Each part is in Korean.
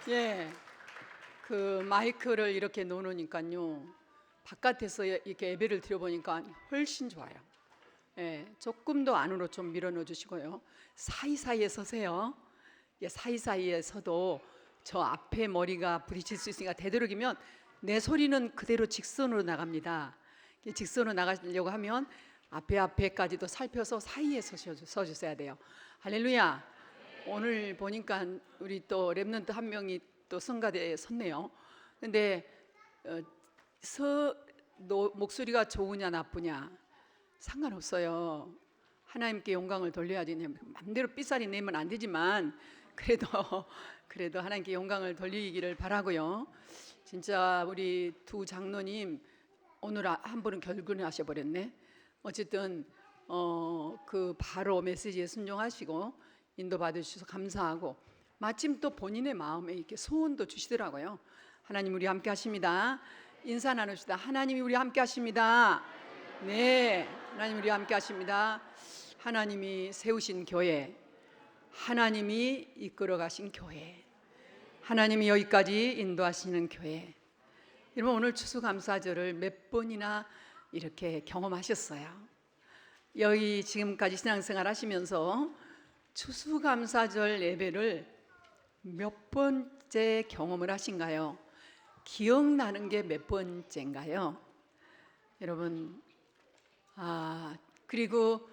예, 그 마이크를 이렇게 놓으니까요, 바깥에서 이렇게 예배를 드려보니까 훨씬 좋아요. 예, 조금 더 안으로 좀 밀어넣어 주시고요. 사이사이에 서세요. 예, 사이사이에 서도 저 앞에 머리가 부딪힐 수 있으니까 되도록이면 내 소리는 그대로 직선으로 나갑니다. 직선으로 나가려고 하면 앞에까지도 살펴서 사이에 서주셔야 돼요. 할렐루야. 오늘 보니까 우리 또 랩런트 한 명이 또 성가대에 섰네요. 근데 목소리가 좋으냐 나쁘냐 상관없어요. 하나님께 영광을 돌려야지. 맘대로 삐싸리 내면 안 되지만 그래도 그래도 하나님께 영광을 돌리기를 바라고요. 진짜 우리 두 장로님 오늘 한 분은 결근을 하셔버렸네. 어쨌든 그 바로 메시지에 순종하시고 인도 받으셔서 감사하고, 마침 또 본인의 마음에 이렇게 소원도 주시더라고요. 하나님 우리 함께 하십니다. 인사 나눕시다. 하나님이 우리 함께 하십니다. 네, 하나님 우리 함께 하십니다. 하나님이 세우신 교회, 하나님이 이끌어 가신 교회, 하나님이 여기까지 인도하시는 교회. 여러분 오늘 추수감사절을 몇 번이나 이렇게 경험하셨어요? 여기 지금까지 신앙생활 하시면서 추수감사절 예배를 몇 번째 경험을 하신가요? 기억나는 게 몇 번째인가요? 여러분, 그리고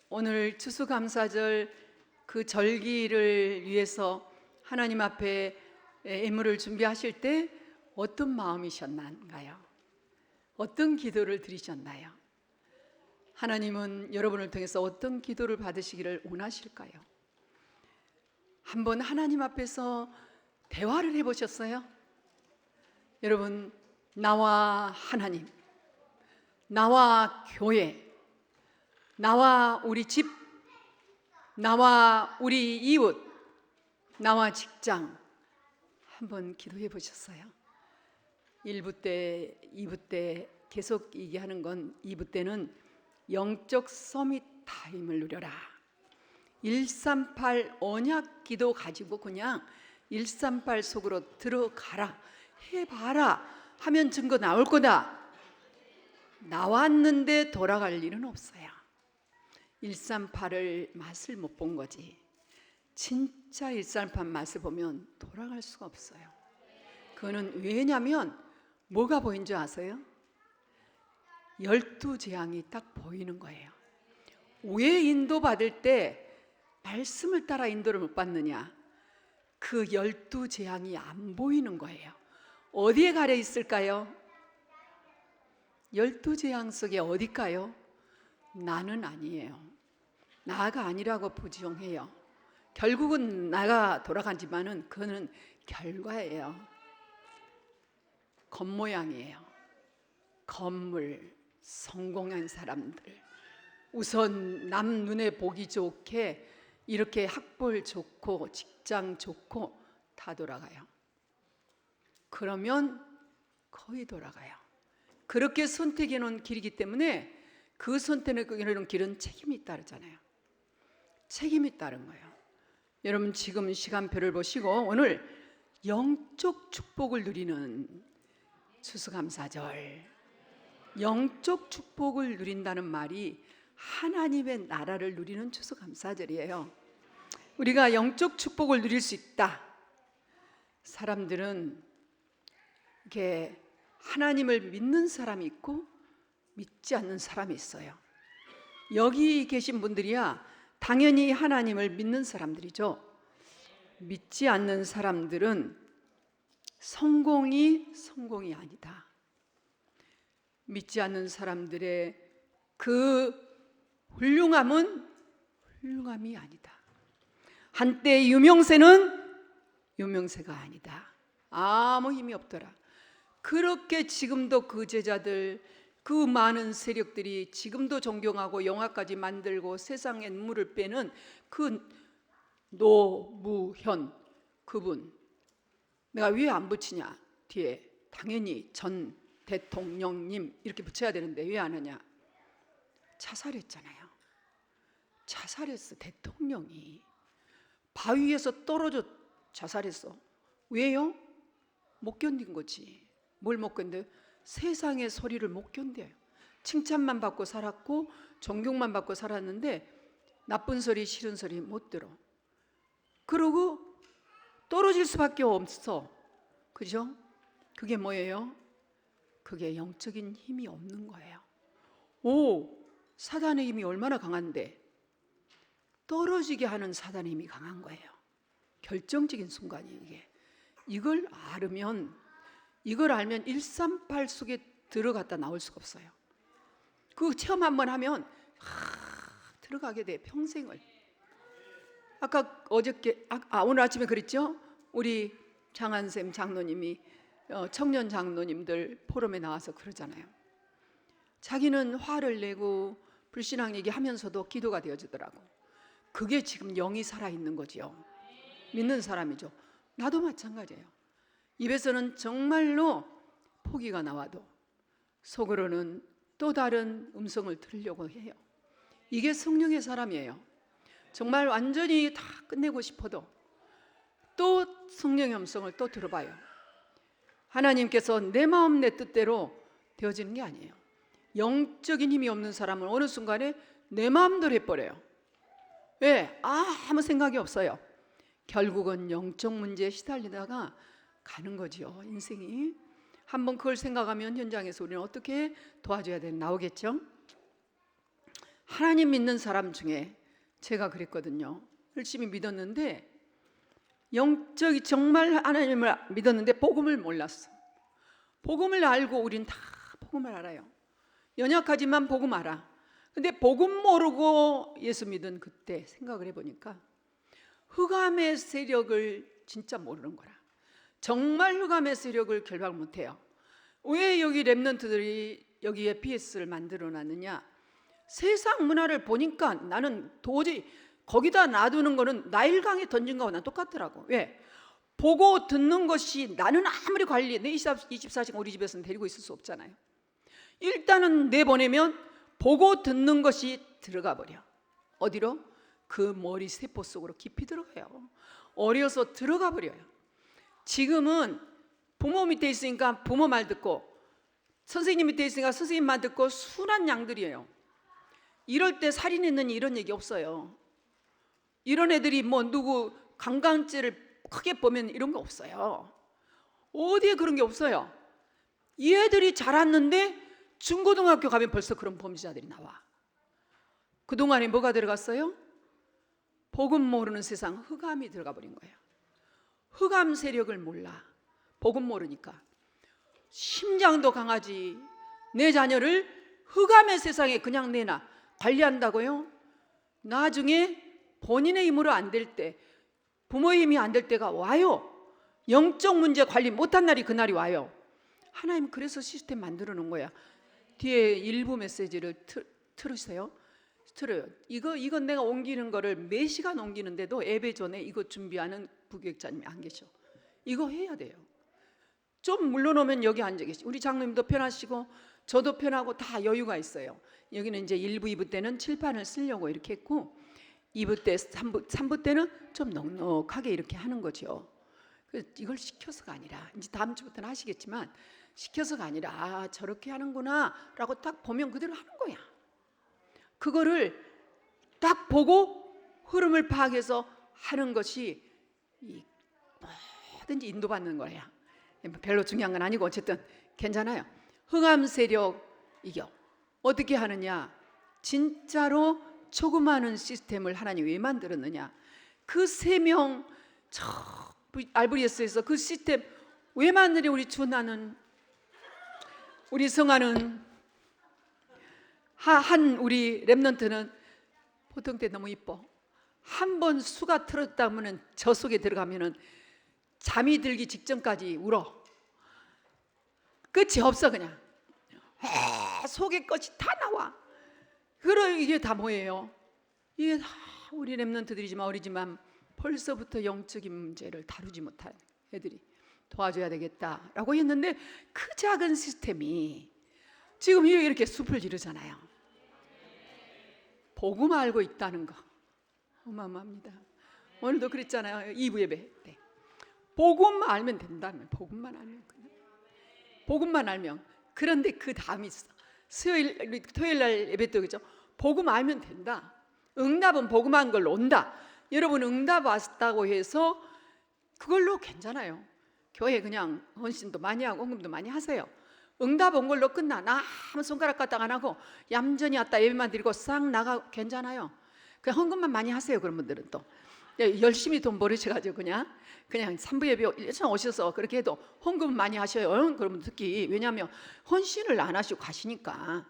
오늘 추수감사절 그 절기를 위해서 하나님 앞에 예물을 준비하실 때 어떤 마음이셨나요? 어떤 기도를 드리셨나요? 하나님은 여러분을 통해서 어떤 기도를 받으시기를 원하실까요? 한번 하나님 앞에서 대화를 해보셨어요? 여러분, 나와 하나님, 나와 교회, 나와 우리 집, 나와 우리 이웃, 나와 직장, 한번 기도해 보셨어요? 1부 때, 2부 때 계속 얘기하는 건 2부 때는 영적 서밋 타임을 누려라. 138 언약 기도 가지고 그냥 138 속으로 들어가라, 해봐라 하면 증거 나올 거다. 나왔는데 돌아갈 일은 없어요. 138을 맛을 못 본 거지. 진짜 138 맛을 보면 돌아갈 수가 없어요. 그거는 왜냐면 뭐가 보인 줄 아세요? 12재앙이 딱 보이는 거예요. 왜 인도받을 때 말씀을 따라 인도를 못 받느냐? 그 12재앙이 안 보이는 거예요. 어디에 가려 있을까요? 12재앙 속에 어딜까요? 나는 아니에요. 나가 아니라고 부정해요. 결국은 나가 돌아가지만은 그거는 결과예요. 겉모양이에요. 건물, 성공한 사람들, 우선 남 눈에 보기 좋게 이렇게 학벌 좋고 직장 좋고 다 돌아가요. 그러면 거의 돌아가요. 그렇게 선택해 놓은 길이기 때문에 그 선택해 놓은 길은 책임이 따르잖아요. 책임이 따른 거예요. 여러분 지금 시간표를 보시고 오늘 영적 축복을 누리는 추수감사절, 영적 축복을 누린다는 말이 하나님의 나라를 누리는 추수감사절이에요. 우리가 영적 축복을 누릴 수 있다. 사람들은 이렇게 하나님을 믿는 사람이 있고 믿지 않는 사람이 있어요. 여기 계신 분들이야 당연히 하나님을 믿는 사람들이죠. 믿지 않는 사람들은 성공이 아니다. 믿지 않는 사람들의 그 훌륭함은 훌륭함이 아니다. 한때 유명세는 유명세가 아니다. 아무 힘이 없더라. 그렇게 지금도 그 제자들, 그 많은 세력들이 지금도 존경하고 영화까지 만들고 세상에 눈물을 빼는 그 노무현 그분, 내가 왜 안 붙이냐? 뒤에 당연히 전 대통령님 이렇게 붙여야 되는데 왜 안 하냐? 자살했잖아요. 자살했어. 대통령이 바위에서 떨어져 자살했어. 왜요? 못 견딘 거지. 뭘 못 견뎌요? 세상의 소리를 못 견뎌요. 칭찬만 받고 살았고 존경만 받고 살았는데 나쁜 소리, 싫은 소리 못 들어. 그러고 떨어질 수밖에 없어. 그죠? 그게 뭐예요? 그게 영적인 힘이 없는 거예요. 오, 사단의 힘이 얼마나 강한데 떨어지게 하는 사단의 힘이 강한 거예요. 결정적인 순간이 이게. 이걸 알면 138 속에 들어갔다 나올 수가 없어요. 그 체험 한번 하면 들어가게 돼, 평생을. 아까 어저께 오늘 아침에 그랬죠? 우리 장한샘 장로님이 청년 장로님들 포럼에 나와서 그러잖아요. 자기는 화를 내고 불신앙 얘기하면서도 기도가 되어지더라고. 그게 지금 영이 살아있는 거지요. 믿는 사람이죠. 나도 마찬가지예요. 입에서는 정말로 포기가 나와도 속으로는 또 다른 음성을 들으려고 해요. 이게 성령의 사람이에요. 정말 완전히 다 끝내고 싶어도 또 성령의 음성을 또 들어봐요. 하나님께서 내 마음 내 뜻대로 되어지는 게 아니에요. 영적인 힘이 없는 사람은 어느 순간에 내 마음대로 해버려요. 왜? 아무 생각이 없어요. 결국은 영적 문제에 시달리다가 가는 거죠, 인생이. 한번 그걸 생각하면 현장에서 우리는 어떻게 도와줘야 되는 나오겠죠? 하나님 믿는 사람 중에 제가 그랬거든요. 열심히 믿었는데 영적이 정말 하나님을 믿었는데 복음을 몰랐어. 복음을 알고 우린 다 복음을 알아요. 연약하지만 복음 알아. 근데 복음 모르고 예수 믿은 그때 생각을 해보니까 흑암의 세력을 진짜 모르는 거라. 정말 흑암의 세력을 결박 못해요. 왜 여기 렘넌트들이 여기에 PS를 만들어 놨느냐? 세상 문화를 보니까 나는 도저히 거기다 놔두는 거는 나일강에 던진 거하고 난 똑같더라고. 왜? 보고 듣는 것이 나는 아무리 관리해 내 24시간 우리 집에서는 데리고 있을 수 없잖아요. 일단은 내보내면 보고 듣는 것이 들어가 버려. 어디로? 그 머리 세포 속으로 깊이 들어가요. 어려서 들어가 버려요. 지금은 부모 밑에 있으니까 부모 말 듣고 선생님 밑에 있으니까 선생님 말 듣고 순한 양들이에요. 이럴 때 살인했느니 이런 얘기 없어요. 이런 애들이 뭐 누구 강간죄를 크게 보면 이런 거 없어요. 어디에 그런 게 없어요. 이 애들이 자랐는데 중고등학교 가면 벌써 그런 범죄자들이 나와. 그동안에 뭐가 들어갔어요? 복음 모르는 세상, 흑암이 들어가 버린 거예요. 흑암 세력을 몰라. 복음 모르니까. 심장도 강하지. 내 자녀를 흑암의 세상에 그냥 내놔. 관리한다고요? 나중에 본인의 힘으로 안 될 때, 부모의 힘이 안 될 때가 와요. 영적 문제 관리 못한 날이 그날이 와요. 하나님 그래서 시스템 만들어 놓은 거야. 뒤에 일부 메시지를 틀으세요. 틀어요. 이건 내가 옮기는 거를 몇 시간 옮기는데도 예배 전에 이거 준비하는 부교육자님이 안 계셔. 이거 해야 돼요. 좀 물러놓으면 여기 앉아 계시고 우리 장로님도 편하시고 저도 편하고 다 여유가 있어요. 여기는 이제 1부, 2부 때는 칠판을 쓰려고 이렇게 했고 2부 때, 3부 때는 좀 넉넉하게 이렇게 하는 거죠. 이걸 시켜서가 아니라 이제 다음 주부터는 하시겠지만 시켜서가 아니라 저렇게 하는구나 라고 딱 보면 그대로 하는 거야. 그거를 딱 보고 흐름을 파악해서 하는 것이 뭐든지 인도받는 거야. 별로 중요한 건 아니고 어쨌든 괜찮아요. 흑암 세력 이겨. 어떻게 하느냐? 진짜로 조그마한 시스템을 하나님이 왜 만들었느냐? 그 3명 저 알브리에스에서 그 시스템 왜 만드냐? 우리 준하는 우리 성하는 한 우리 렘넌트는 보통 때 너무 이뻐. 한 번 수가 틀었다면은 저 속에 들어가면은 잠이 들기 직전까지 울어. 끝이 없어 그냥. 속의 것이 다 나와. 그럼 이게 다 뭐예요? 이게 다 우리 렘넌트들이지만 어리지만 벌써부터 영적인 문제를 다루지 못한 애들이 도와줘야 되겠다라고 했는데 그 작은 시스템이 지금 이렇게 숲을 지르잖아요. 복음 알고 있다는 거 어마어마합니다. 오늘도 그랬잖아요. 2부 예배 때 복음만 알면 된다면, 복음만 알면, 그냥 복음만 알면. 그런데 그 다음이 있어. 수요일, 토요일 날 예배 때 그죠? 복음 알면 된다. 응답은 복음한 걸로 온다. 여러분 응답 왔다고 해서 그걸로 괜찮아요. 교회 그냥 헌신도 많이 하고 헌금도 많이 하세요. 응답 온 걸로 끝나. 나 아무 손가락 까딱 안 하고 얌전히 왔다 예배만 드리고 싹 나가 괜찮아요. 그냥 헌금만 많이 하세요. 그런 분들은 또 열심히 돈 벌으셔가지고 그냥 산부 예배 일상 오셔서 그렇게 해도 헌금 많이 하셔요. 그러면 특히 왜냐하면 헌신을 안 하시고 가시니까.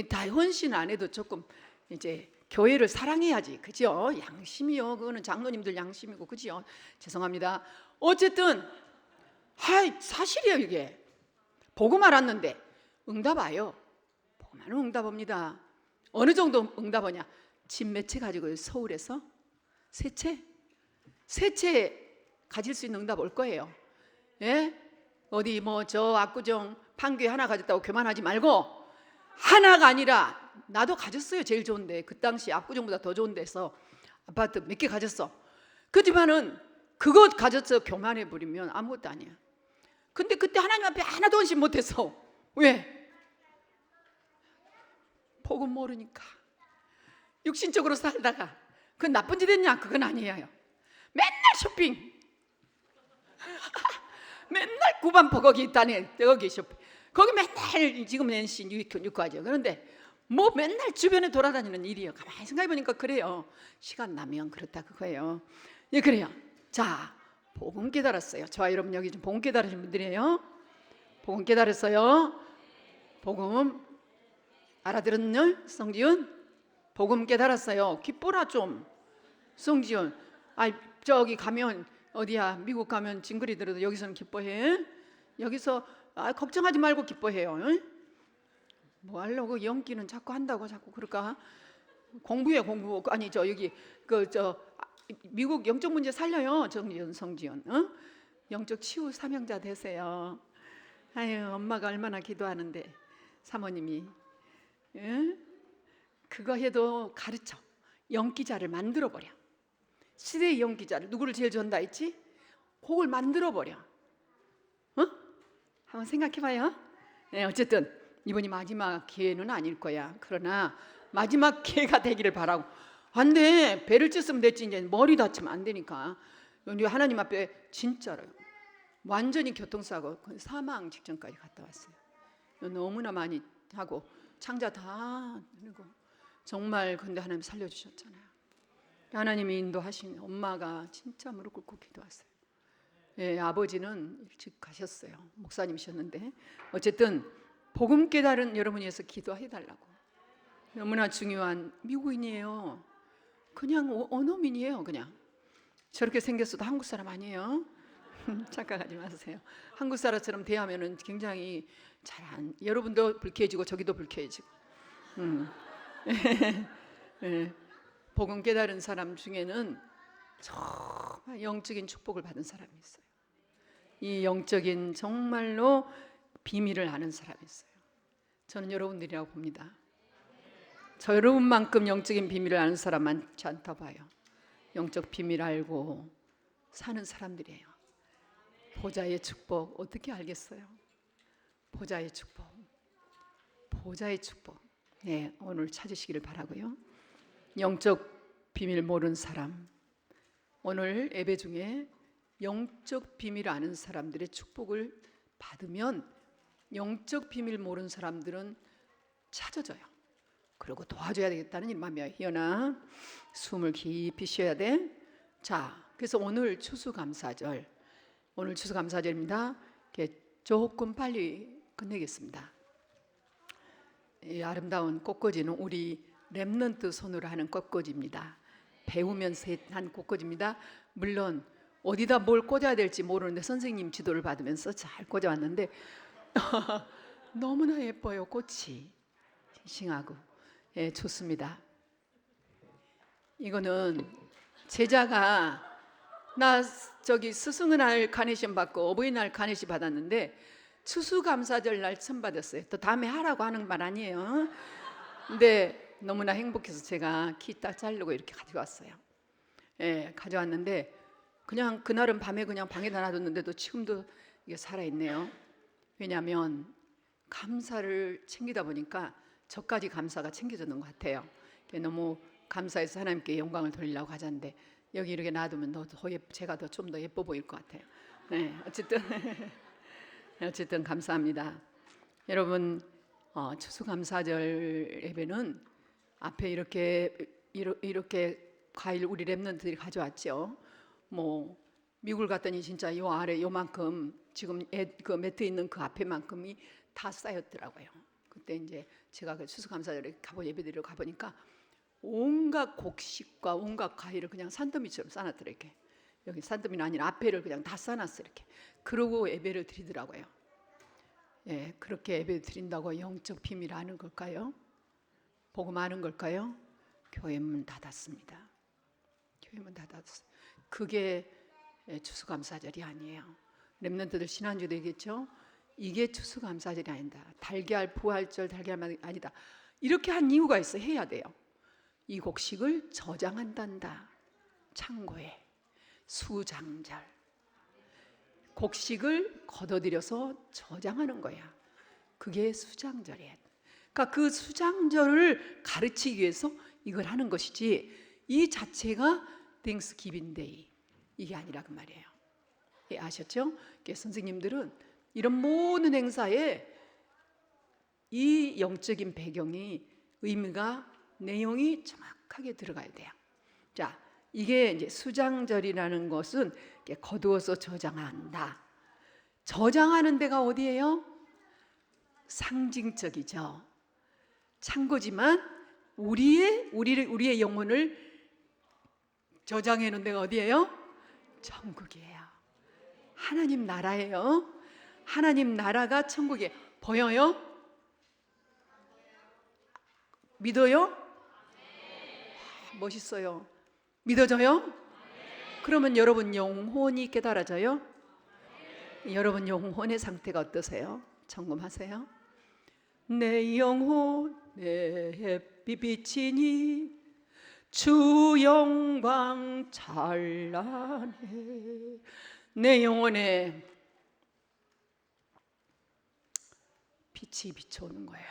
다 헌신 안 해도 조금 이제 교회를 사랑해야지, 그죠? 양심이요. 그거는 장로님들 양심이고, 그죠? 죄송합니다. 어쨌든 사실이에요. 이게 복음 알았는데 응답 와요. 복음 알면 응답합니다. 어느 정도 응답하냐? 집 몇 채 가지고 서울에서 세 채 가질 수 있는 응답 올 거예요. 예? 어디 뭐 저 압구정 판교에 하나 가졌다고 교만하지 말고, 하나가 아니라 나도 가졌어요. 제일 좋은데 그 당시 압구정보다 더 좋은 데서 아파트 몇 개 가졌어. 그렇지만은 그것 가져서 교만해 버리면 아무것도 아니야. 근데 그때 하나님 앞에 하나도 헌신 못해서. 왜? 복음 모르니까. 육신적으로 살다가. 그건 나쁜 짓 했냐? 그건 아니에요. 맨날 쇼핑. 맨날 구반포 거기 있다네. 거기 쇼핑. 거기 맨날 지금 NC 뉴욕하죠. 그런데 뭐 맨날 주변에 돌아다니는 일이에요. 가만히 생각해보니까 그래요. 시간 나면 그렇다 그거예요. 예, 그래요. 자, 복음 깨달았어요. 저와 여러분 여기 좀 복음 깨달으신 분들이에요. 복음 깨달았어요. 복음 알아들었냐? 성지윤 복음 깨달았어요. 기뻐라 좀. 성지윤 저기 가면 어디야? 미국 가면 징그리 들어도 여기서는 기뻐해. 여기서 걱정하지 말고 기뻐해요. 뭐 하려고 연기는 자꾸 한다고 자꾸 그럴까? 공부해 공부. 아니 저 여기 미국 영적 문제 살려요. 성지연 영적 치유 사명자 되세요. 아유 엄마가 얼마나 기도하는데 사모님이 그거 해도 가르쳐. 영기자를 만들어 버려. 시대의 영기자를 누구를 제일 좋아한다 했지? 그걸 만들어 버려. 한번 생각해봐요. 네, 어쨌든 이번이 마지막 기회는 아닐 거야. 그러나 마지막 기회가 되기를 바라고. 안 돼. 배를 찢으면 됐지. 이제 머리 다치면 안 되니까. 우리 하나님 앞에 진짜로요. 완전히 교통사고 사망 직전까지 갔다 왔어요. 너무나 많이 하고 창자 다 그리고 정말 근데 하나님 살려주셨잖아요. 하나님이 인도하신 엄마가 진짜 무릎 꿇고 기도했어요. 예, 아버지는 일찍 가셨어요. 목사님이셨는데 어쨌든 복음 깨달은 여러분이 해서 기도해달라고. 너무나 중요한 미국인이에요. 그냥 원어민이에요. 그냥 저렇게 생겼어도 한국 사람 아니에요. 착각하지 마세요. 한국 사람처럼 대하면은 굉장히 잘안. 여러분도 불쾌해지고 저기도 불쾌해지고. 예, 복음 깨달은 사람 중에는 정말 영적인 축복을 받은 사람이 있어요. 이 영적인 정말로 비밀을 아는 사람이 있어요. 저는 여러분들이라고 봅니다. 저 여러분만큼 영적인 비밀을 아는 사람 많지 않다 봐요. 영적 비밀 알고 사는 사람들이에요. 보좌의 축복 어떻게 알겠어요? 보좌의 축복. 보좌의 축복. 네, 오늘 찾으시기를 바라고요. 영적 비밀 모르는 사람. 오늘 예배 중에 영적 비밀을 아는 사람들의 축복을 받으면 영적 비밀 모르는 사람들은 찾아져요. 그리고 도와줘야 되겠다는 일만이야. 희연아, 숨을 깊이 쉬어야 돼. 자, 그래서 오늘 추수감사절. 오늘 추수감사절입니다. 조금 빨리 끝내겠습니다. 이 아름다운 꽃꽂이는 우리 렘넌트 손으로 하는 꽃꽂이입니다. 배우면서 한 꽃꽂이입니다. 물론 어디다 뭘 꽂아야 될지 모르는데 선생님 지도를 받으면서 잘 꽂아왔는데 너무나 예뻐요. 꽃이 싱싱하고 예, 좋습니다. 이거는 제자가 나 저기 스승의 카네이션 받고 어버이날 카네이션 받았는데 추수감사절 날 처음 받았어요. 또 다음에 하라고 하는 말 아니에요. 근데 너무나 행복해서 제가 키 딱 자르고 이렇게 가져왔어요. 예, 가져왔는데 그냥 그날은 밤에 그냥 방에다 놔뒀는데도 지금도 이게 살아있네요. 왜냐하면 감사를 챙기다 보니까 저까지 감사가 챙겨졌는 것 같아요. 너무 감사해서 하나님께 영광을 돌리려고 하자는데 여기 이렇게 놔두면 제가 더 좀 더 예뻐 보일 것 같아요. 네, 어쨌든 감사합니다. 여러분, 추수감사절 예배는 앞에 이렇게 과일 우리 랩런트들이 가져왔죠. 뭐 미국을 갔더니 진짜 요 아래 요만큼 지금 그 매트 있는 그 앞에만큼이 다 쌓였더라고요. 그때 이제 제가 그 추수감사절에 예배드리러 가보니까 온갖 곡식과 온갖 과일을 그냥 산더미처럼 싸놨더라. 이렇게 여기 산더미는 아니라 앞에를 그냥 다 싸놨어 이렇게. 그러고 예배를 드리더라고요. 예, 그렇게 예배 드린다고 영적 비밀 아는 걸까요? 복음 아는 걸까요? 교회 문 닫았습니다. 교회 문 닫았어요. 그게 추수감사절이 아니에요. 렘넌트들 지난주도 얘기했죠. 이게 추수감사절이 아니다. 달걀 부활절 달걀만 아니다. 이렇게 한 이유가 있어. 해야 돼요. 이 곡식을 저장한단다. 창고에 수장절. 곡식을 걷어들여서 저장하는 거야. 그게 수장절이에요. 그러니까 그 수장절을 가르치기 위해서 이걸 하는 것이지 이 자체가 땡스기빙 데이 이게 아니라 그 말이에요. 예, 아셨죠? 선생님들은 이런 모든 행사에 이 영적인 배경이 의미가 내용이 정확하게 들어가야 돼요. 자, 이게 이제 수장절이라는 것은 거두어서 저장한다. 저장하는 데가 어디예요? 상징적이죠. 창고지만 우리의 영혼을 저장해 놓은 데가 어디예요? 천국이에요. 하나님 나라예요. 하나님 나라가 천국에 보여요? 믿어요? 멋있어요. 믿어져요? 그러면 여러분 영혼이 깨달아져요? 여러분 영혼의 상태가 어떠세요? 점검하세요. 내 영혼 내 햇빛 비치니 주 영광 찬란해. 내 영혼에 빛이 비춰오는 거예요.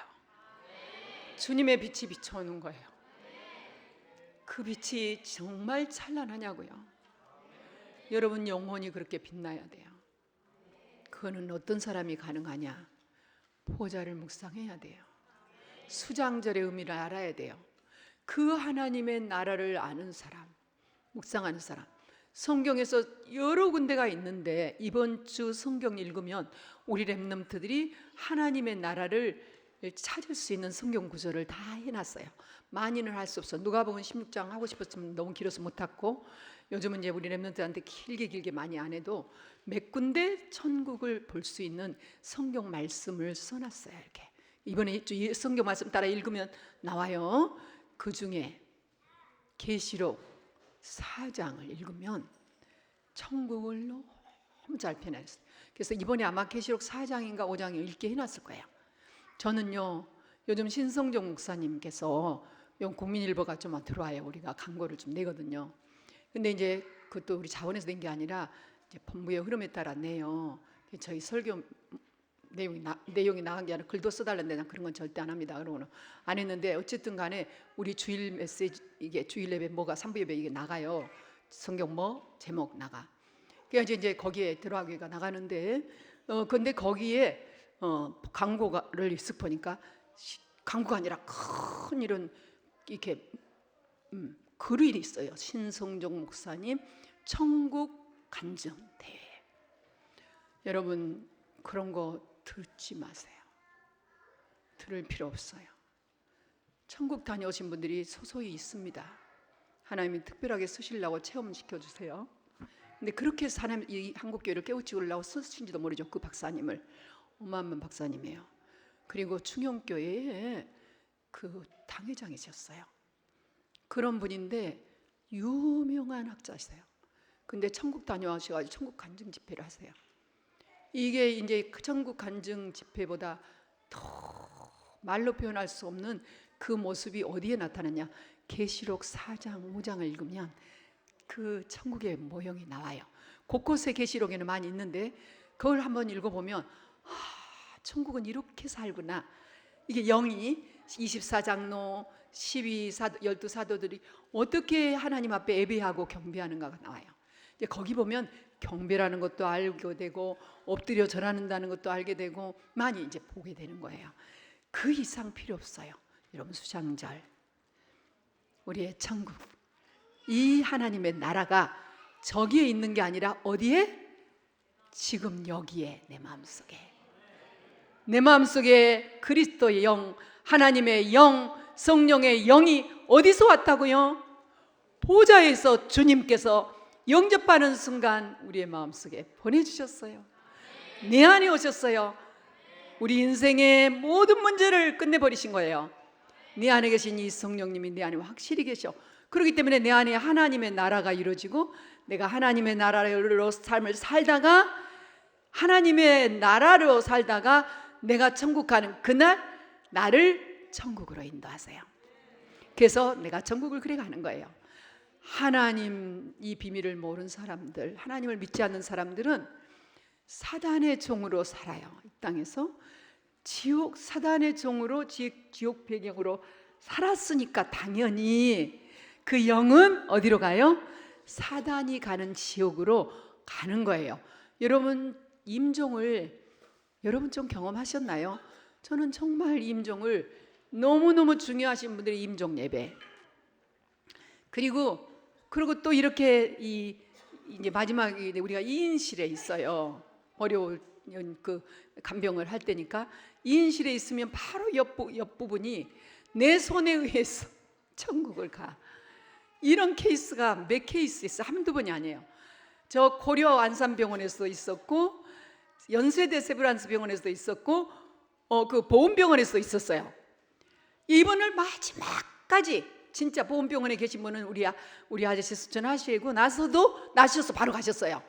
주님의 빛이 비춰오는 거예요. 그 빛이 정말 찬란하냐고요. 여러분 영혼이 그렇게 빛나야 돼요. 그거는 어떤 사람이 가능하냐? 보좌를 묵상해야 돼요. 수장절의 의미를 알아야 돼요. 그 하나님의 나라를 아는 사람, 묵상하는 사람. 성경에서 여러 군데가 있는데 이번 주 성경 읽으면 우리 렘넌트들이 하나님의 나라를 찾을 수 있는 성경 구절을 다 해놨어요. 많이는 할 수 없어. 누가복음 16장 하고 싶었으면 너무 길어서 못했고, 요즘은 이제 우리 렘넌트한테 길게 많이 안 해도 몇 군데 천국을 볼 수 있는 성경 말씀을 써놨어요. 이렇게 이번에 성경 말씀 따라 읽으면 나와요. 그 중에 계시록 4장을 읽으면 천국을 너무 잘 표현했어요. 그래서 이번에 아마 계시록 4장인가 5장을 읽게 해놨을 거예요. 저는요 요즘 신성정 목사님께서 국민일보가 좀 들어와요. 우리가 광고를 좀 내거든요. 근데 이제 그것도 우리 자원에서 낸 게 아니라 이제 본부의 흐름에 따라 내요. 저희 설교 내용이 나간 게 아니라 글도 써달라는데 난 그런 건 절대 안 합니다. 그러고는 안 했는데 어쨌든 간에 우리 주일 메시지 이게 주일 예배 뭐가 3부 예배 이게 나가요. 성경 뭐 제목 나가. 그래서 이제 거기에 들어가기가 나가는데 근데 거기에 광고를 쓱 보니까 광고가 아니라 큰 이런 이렇게 글이 있어요. 신성종 목사님 천국 간증 대회. 여러분 그런 거 듣지 마세요. 들을 필요 없어요. 천국 다녀오신 분들이 소소히 있습니다. 하나님이 특별하게 쓰시려고 체험시켜 주세요. 근데 그렇게 이 한국교회를 깨우치려고 쓰신지도 모르죠. 그 박사님을. 어마어마한 박사님이에요. 그리고 충영교회에 그 당회장이셨어요. 그런 분인데 유명한 학자세요. 근데 천국 다녀와셔가지고 천국 간증 집회를 하세요. 이게 이제 천국 간증 집회보다 더 말로 표현할 수 없는 그 모습이 어디에 나타나냐? 계시록 4장 5장을 읽으면 그 천국의 모형이 나와요. 곳곳에 계시록에는 많이 있는데 그걸 한번 읽어보면 천국은 이렇게 살구나. 이게 영이 24장로 12사도들이 어떻게 하나님 앞에 예배하고 경배하는가가 나와요. 이제 거기 보면 경배라는 것도 알게 되고 엎드려 절하는다는 것도 알게 되고 많이 이제 보게 되는 거예요. 그 이상 필요 없어요. 여러분, 수장절, 우리의 천국, 이 하나님의 나라가 저기에 있는 게 아니라 어디에? 지금 여기에, 내 마음속에. 내 마음속에 그리스도의 영, 하나님의 영, 성령의 영이 어디서 왔다고요? 보좌에서 주님께서 영접하는 순간 우리의 마음속에 보내주셨어요. 내 안에 오셨어요. 우리 인생의 모든 문제를 끝내버리신 거예요. 내 안에 계신 이 성령님이 내 안에 확실히 계셔. 그렇기 때문에 내 안에 하나님의 나라가 이루어지고, 내가 하나님의 나라로 삶을 살다가, 하나님의 나라로 살다가 내가 천국 가는 그날 나를 천국으로 인도하세요. 그래서 내가 천국을 그래 가는 거예요. 하나님 이 비밀을 모르는 사람들, 하나님을 믿지 않는 사람들은 사단의 종으로 살아요. 이 땅에서 지옥, 사단의 종으로 지옥 배경으로 살았으니까 당연히 그 영은 어디로 가요? 사단이 가는 지옥으로 가는 거예요. 여러분, 임종을 여러분 좀 경험하셨나요? 저는 정말 임종을 너무너무 중요하신 분들이 임종 예배, 그리고 또 이렇게 이제 마지막에 우리가 이인실에 있어요. 어려운 그 간병을 할 때니까 이인실에 있으면 바로 옆부분이 내 손에 의해서 천국을 가. 이런 케이스가 몇 케이스 있어. 한두 번이 아니에요. 저 고려 안산병원에서도 있었고, 연세대 세브란스 병원에서도 있었고, 그 보훈병원에서도 있었어요. 이분을 마지막까지, 진짜 보훈병원에 계신 분은 우리 아저씨 수천하시고 나셔서 바로 가셨어요.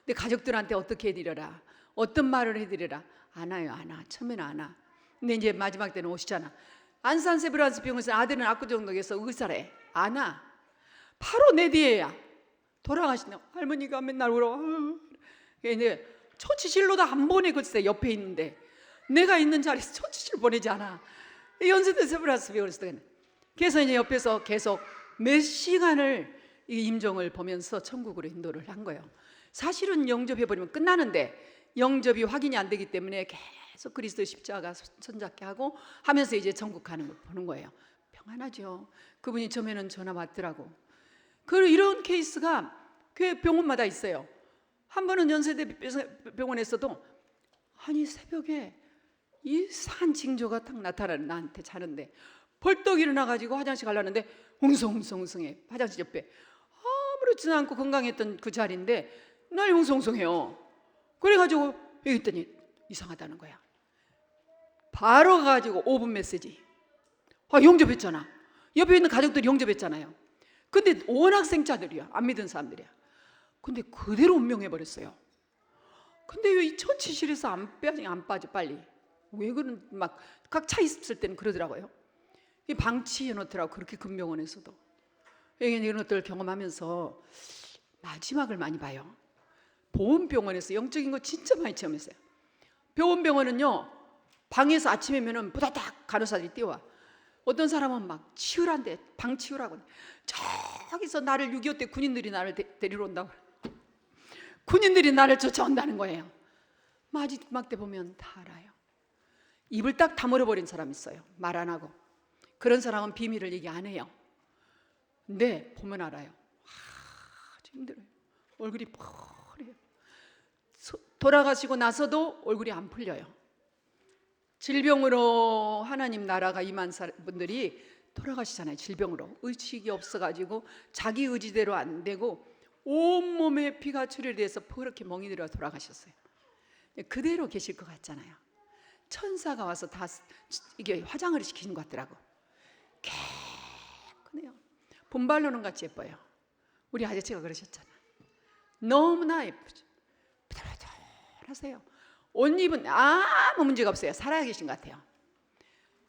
근데 가족들한테 어떻게 해드려라, 어떤 말을 해드려라, 안 와요. 처음에는 안 와. 근데 이제 마지막 때는 오시잖아. 안산 세브란스 병원에서 아들은 압구정동에서 의사래. 안 와. 바로 내 뒤에야. 돌아가시네. 할머니가 맨날 울어. 근데 처치실로도 안 보내. 글쎄 옆에 있는데 내가 있는 자리에서 처치실 보내지 않아. 연세대 세브란스 병원에서. 그래서 이제 옆에서 계속 몇 시간을 이 임종을 보면서 천국으로 인도를 한 거예요. 사실은 영접해버리면 끝나는데 영접이 확인이 안 되기 때문에 계속 그리스도 십자가 손잡게 하고 하면서 이제 천국 가는 걸 보는 거예요. 평안하죠. 그분이 처음에는 전화 왔더라고. 그리고 이런 케이스가 교회 병원마다 있어요. 한 번은 연세대 병원에서도 아니 새벽에 이상한 징조가 딱 나타나는, 나한테 자는데 벌떡 일어나가지고 화장실 가려는데 웅성웅성해. 화장실 옆에 아무렇지도 않고 건강했던 그 자리인데 날 웅성웅성해요. 그래가지고 여기 있더니 이상하다는 거야. 바로 가가지고 5분 메시지. 영접했잖아. 옆에 있는 가족들이 영접했잖아요. 근데 워낙 생자들이야. 안 믿은 사람들이야. 근데 그대로 운명해버렸어요. 근데 왜 이 처치실에서 안 빠져 빨리. 왜 그런, 막 각 차 있을 때는 그러더라고요. 방치해 놓더라고. 그렇게 금병원에서도. 이런 것들을 경험하면서 마지막을 많이 봐요. 보훈병원에서 영적인 거 진짜 많이 체험했어요. 보훈병원은요, 방에서 아침에면은 부다닥 간호사들이 뛰어와. 어떤 사람은 막 치우란데, 방 치우라고. 저기서 나를 6.25 때 군인들이 나를 데리러 온다고. 군인들이 나를 쫓아온다는 거예요. 마지막 때 보면 다 알아요. 입을 딱 다물어버린 사람 있어요. 말 안 하고. 그런 사람은 비밀을 얘기 안 해요. 근데 보면 알아요. 아주 힘들어요. 얼굴이 펄해요. 돌아가시고 나서도 얼굴이 안 풀려요. 질병으로 하나님 나라가 임한 분들이 돌아가시잖아요. 질병으로. 의식이 없어가지고 자기 의지대로 안 되고 온몸에 피가 출혈돼서 그렇게 멍이 들어 돌아가셨어요. 그대로 계실 것 같잖아요. 천사가 와서 다 이게 화장을 시키는 것 같더라고. 개그네요. 분발로는 같이 예뻐요. 우리 아저씨가 그러셨잖아. 너무나 예쁘죠. 부들부들하세요. 옷 입은 아무 문제가 없어요. 살아계신 것 같아요.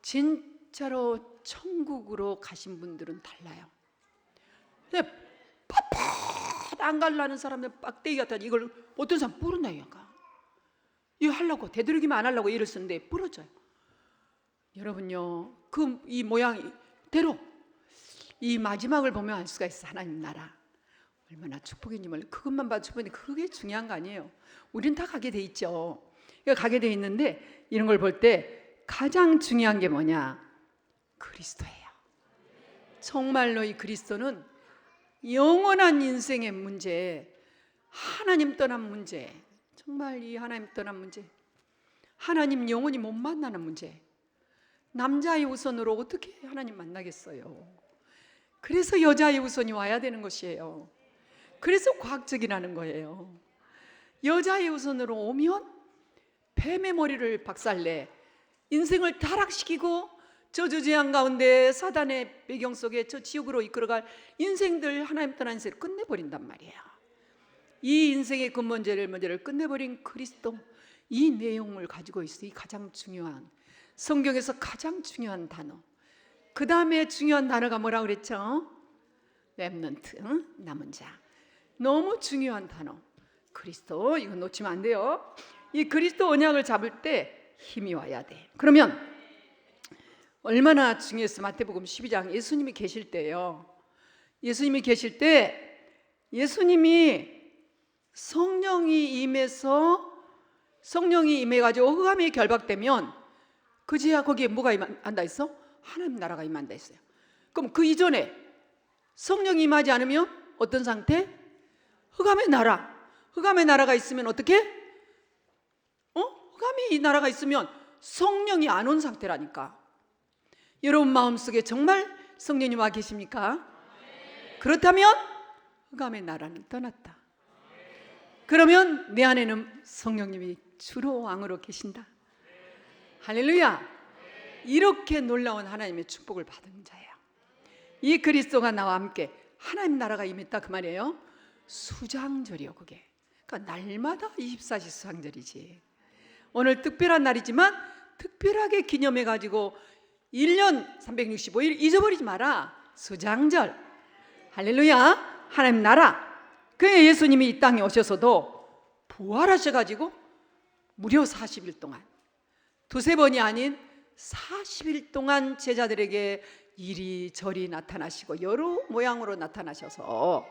진짜로 천국으로 가신 분들은 달라요. 근데 땅 갈라는 사람들 빡대기 같다. 이걸 어떤 사람 부른다니까. 이거 하려고 되도록이면 안 하려고 일을 쓰는데 부러져요. 여러분요, 이 모양대로 이 마지막을 보면 알 수가 있어. 하나님 나라 얼마나 축복인지 몰라. 그것만 봐도 축복인데 그게 중요한 거 아니에요. 우리는 다 가게 돼 있죠. 그러니까 가게 돼 있는데 이런 걸 볼 때 가장 중요한 게 뭐냐? 그리스도예요. 정말로 이 그리스도는 영원한 인생의 문제, 하나님 떠난 문제, 정말 이 하나님 떠난 문제, 하나님 영원히 못 만나는 문제, 남자의 우선으로 어떻게 하나님 만나겠어요? 그래서 여자의 우선이 와야 되는 것이에요. 그래서 과학적이라는 거예요. 여자의 우선으로 오면 뱀의 머리를 박살내 인생을 타락시키고 저주재앙 가운데 사단의 배경 속에 저 지옥으로 이끌어갈 인생들, 하나님 떠난 인생을 끝내버린단 말이에요. 이 인생의 근본제를 끝내버린 그리스도, 이 내용을 가지고 있어. 이 가장 중요한, 성경에서 가장 중요한 단어. 그 다음에 중요한 단어가 뭐라고 그랬죠? 렘넌트, 남은 자. 너무 중요한 단어. 그리스도, 이거 놓치면 안 돼요. 이 그리스도 언약을 잡을 때 힘이 와야 돼. 그러면 얼마나 중요했어. 마태복음 12장 예수님이 계실 때요. 예수님이 계실 때 예수님이 성령이 임해가지고 흑암이 결박되면 그제야 거기에 뭐가 임한다 했어? 하나님 나라가 임한다 했어요. 그럼 그 이전에 성령이 임하지 않으면 어떤 상태? 흑암의 나라가 있으면 어떻게? 흑암의 나라가 있으면 성령이 안 온 상태라니까. 여러분 마음속에 정말 성령님 와 계십니까? 그렇다면 흑암의 나라는 떠났다. 그러면 내 안에는 성령님이 주로 왕으로 계신다. 할렐루야. 이렇게 놀라운 하나님의 축복을 받은 자예요. 이 그리스도가 나와 함께 하나님 나라가 임했다 그 말이에요. 수장절이요 그게. 그러니까 날마다 24시 수장절이지. 오늘 특별한 날이지만 특별하게 기념해가지고 1년 365일 잊어버리지 마라. 수장절. 할렐루야. 하나님 나라. 그래 예수님이 이 땅에 오셔서도 부활하셔가지고 무려 40일 동안, 두세 번이 아닌 40일 동안 제자들에게 이리저리 나타나시고 여러 모양으로 나타나셔서